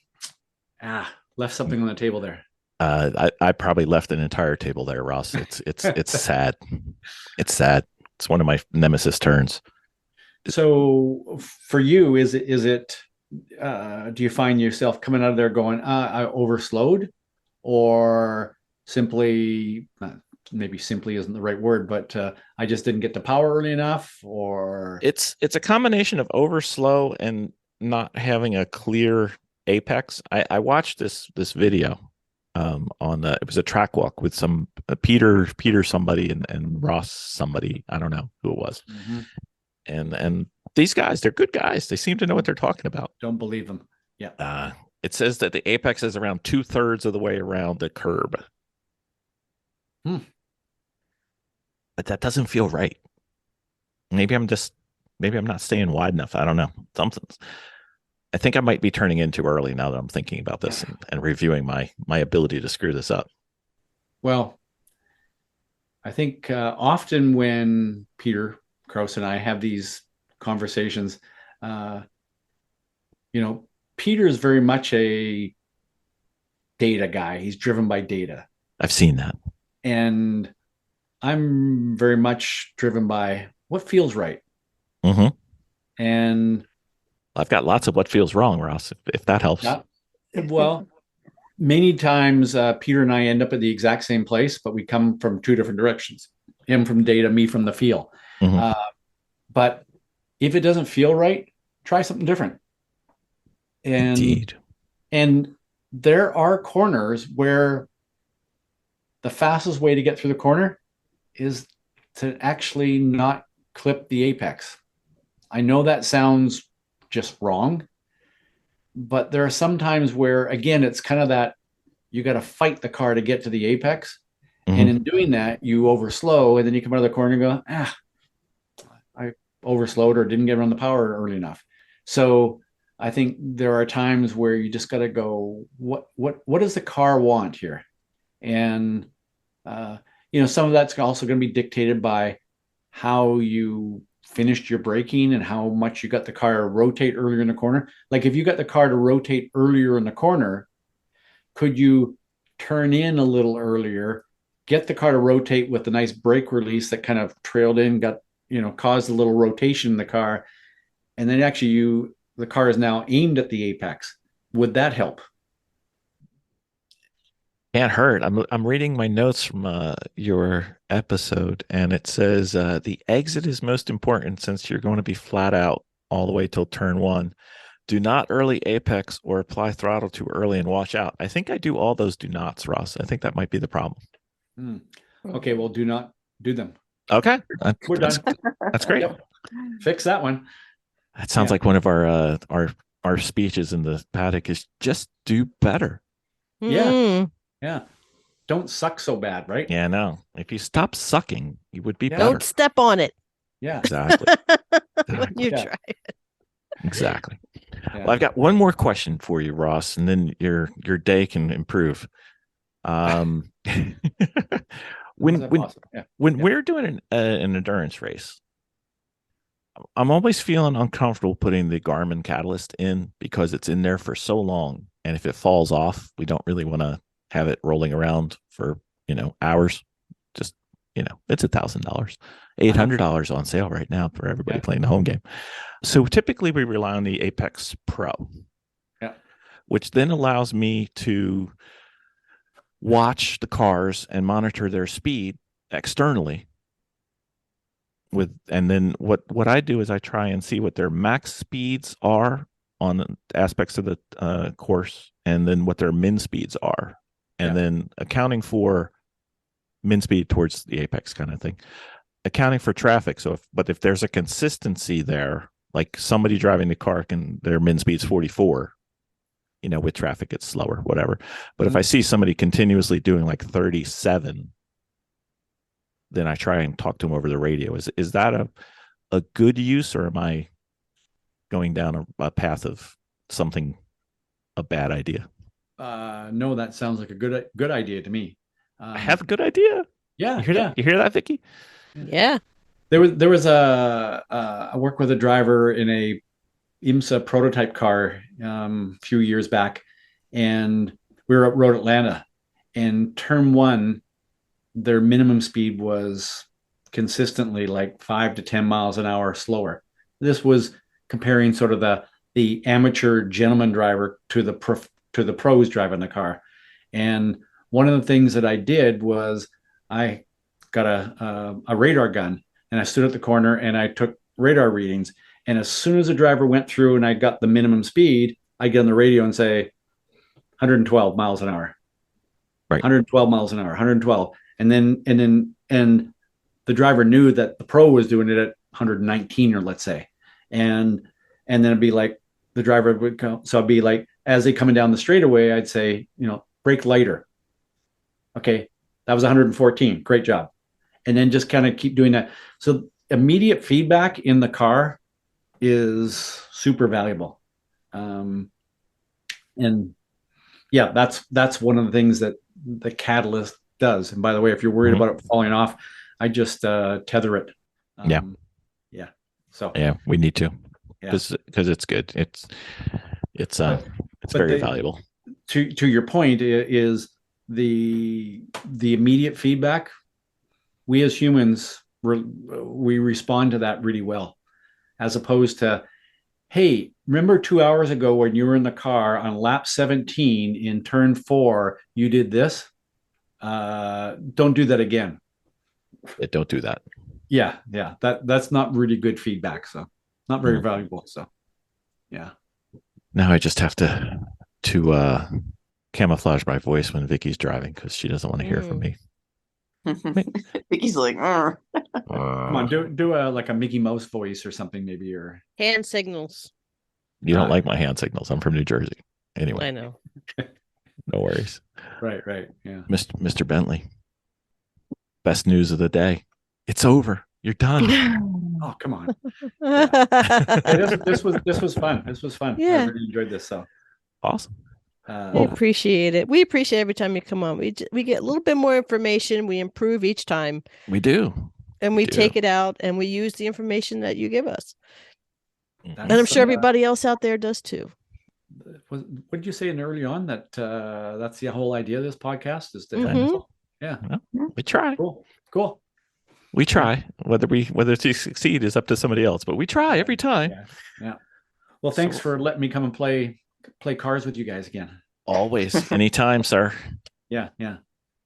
left something on the table there. I probably left an entire table there, Ross. It's sad. It's sad. It's one of my nemesis turns. So for you, is it do you find yourself coming out of there going, I overslowed, or simply, maybe simply isn't the right word, but I just didn't get to power early enough? Or it's a combination of overslow and not having a clear apex. I watched this video on it was a track walk with some Peter somebody and Ross somebody, I don't know who it was. And these guys, they're good guys. They seem to know what they're talking about. Don't believe them. Yeah. It says that the apex is around 2/3 of the way around the curb. But that doesn't feel right. Maybe I'm not staying wide enough. I don't know. I think I might be turning in too early now that I'm thinking about this and reviewing my ability to screw this up. Well, I think often when Peter Krause and I have these conversations, Peter is very much a data guy. He's driven by data. I've seen that. And I'm very much driven by what feels right. And I've got lots of what feels wrong, Ross, if that helps. Well, many times Peter and I end up at the exact same place, but we come from two different directions. Him from data, me from the feel. But if it doesn't feel right, try something different. Indeed. And there are corners where the fastest way to get through the corner is to actually not clip the apex. I know that sounds just wrong, but there are some times where, again, it's kind of that you got to fight the car to get to the apex. And in doing that, you overslow, and then you come out of the corner and go, I overslowed or didn't get around the power early enough. So I think there are times where you just got to go, what does the car want here? And, some of that's also going to be dictated by how you finished your braking and how much you got the car to rotate earlier in the corner. Like if you got the car to rotate earlier in the corner, could you turn in a little earlier, get the car to rotate with the nice brake release that kind of trailed in, caused a little rotation in the car, and then actually the car is now aimed at the apex? Would that help? Can't hurt. I'm reading my notes from your episode, and it says the exit is most important since you're going to be flat out all the way till turn 1. Do not early apex or apply throttle too early and watch out. I think I do all those do nots, Ross. I think that might be the problem. Okay, well, do not do them. Okay, we're done. That's great. Yep. Fix that one. That sounds like one of our speeches in the paddock is just do better. Yeah. Don't suck so bad, right? Yeah, no. If you stop sucking, you would be better. Don't step on it. Yeah. Exactly. When you try it. Exactly. Well, I've got one more question for you, Ross, and then your day can improve. When we're doing an endurance race, I'm always feeling uncomfortable putting the Garmin Catalyst in because it's in there for so long, and if it falls off, we don't really want to have it rolling around for hours. Just it's $1,000, $800 on sale right now for everybody playing the home game. So typically we rely on the Apex Pro, which then allows me to watch the cars and monitor their speed externally. And then what I do is I try and see what their max speeds are on aspects of the course, and then what their min speeds are, and then accounting for min speed towards the apex kind of thing, accounting for traffic. So if there's a consistency there, like somebody driving the car their min speed's 44, with traffic it's slower, whatever. But if I see somebody continuously doing like 37, then I try and talk to them over the radio. Is that a good use, or am I going down a path of a bad idea? No, that sounds like a good idea to me. I have a good idea. Yeah. You hear that, Vicki? Yeah. There was I worked with a driver in a IMSA prototype car a few years back, and we were at Road Atlanta, and turn 1, their minimum speed was consistently like 5 to 10 miles an hour slower. This was comparing sort of the amateur gentleman driver to the pros driving the car. And one of the things that I did was I got a radar gun, and I stood at the corner and I took radar readings. And as soon as the driver went through and I got the minimum speed, I get on the radio and say 112 miles an hour, right? 112 miles an hour, 112. And the driver knew that the pro was doing it at 119, or let's say. And then it'd be like, the driver would come. So I'd be like, as they coming down the straightaway, I'd say, brake lighter. Okay. That was 114. Great job. And then just kind of keep doing that. So immediate feedback in the car is super valuable. And yeah, that's one of the things that the Catalyst does. And by the way, if you're worried about it falling off, I just tether it. Yeah. So yeah, we need to, because it's good. It's very valuable. To your point is the immediate feedback. We as humans, we respond to that really well, as opposed to, hey, remember 2 hours ago when you were in the car on lap 17 in turn 4, you did this? Don't do that again. Don't do that. Yeah. That's not really good feedback. So not very valuable. So yeah. Now I just have to camouflage my voice when Vicky's driving, because she doesn't want to hear from me. Vicky's like, come on, do a like a Mickey Mouse voice or something, maybe, or hand signals. You don't like my hand signals. I'm from New Jersey. Anyway, I know. No worries. Right. Yeah. Mr. Bentley. Best news of the day. It's over. You're done. Oh, come on. Yeah. This was fun. This was fun. Yeah. I really enjoyed this. So awesome. We appreciate it. We appreciate every time you come on. We get a little bit more information. We improve each time. We do. And we take it out and we use the information that you give us. And I'm sure everybody else out there does too. What did you say early on that that's the whole idea of this podcast is to yeah. Well, we try. Cool. We try. Whether to succeed is up to somebody else, but we try every time. Yeah. Well, thanks for letting me come and play cars with you guys again. Always. Anytime, sir. Yeah.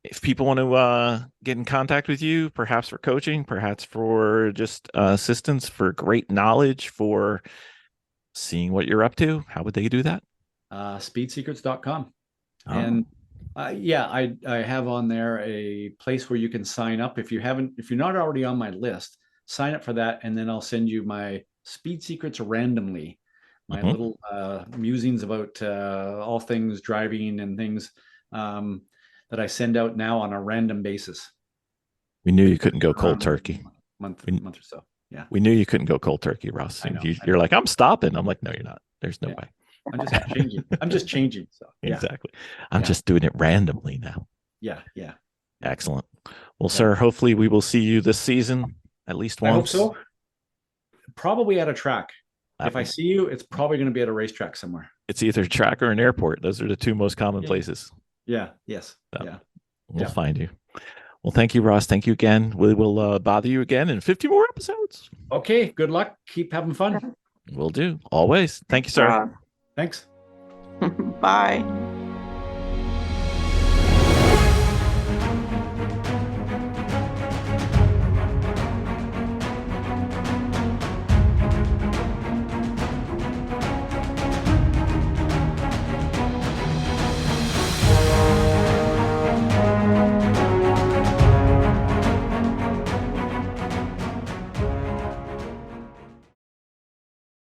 If people want to get in contact with you, perhaps for coaching, perhaps for just assistance, for great knowledge, for seeing what you're up to, how would they do that? Speedsecrets.com. And I have on there a place where you can sign up. If you're not already on my list, sign up for that. And then I'll send you my Speed Secrets randomly, my little musings about all things driving and things that I send out now on a random basis. We knew you couldn't go cold turkey. Month or so. Yeah. We knew you couldn't go cold turkey, Ross. You're like, I'm stopping. I'm like, no, you're not. There's no way. I'm just changing. So exactly. I'm just doing it randomly now. Yeah. Excellent. Well, sir, hopefully we will see you this season at least once. I hope so. Probably at a track. If I see you, it's probably going to be at a racetrack somewhere. It's either a track or an airport. Those are the two most common places. Yeah. Yes. So we'll find you. Well, thank you, Ross. Thank you again. We will bother you again in 50 more episodes. Okay. Good luck. Keep having fun. Will do. Always. Thank you, sir. Thanks. Bye.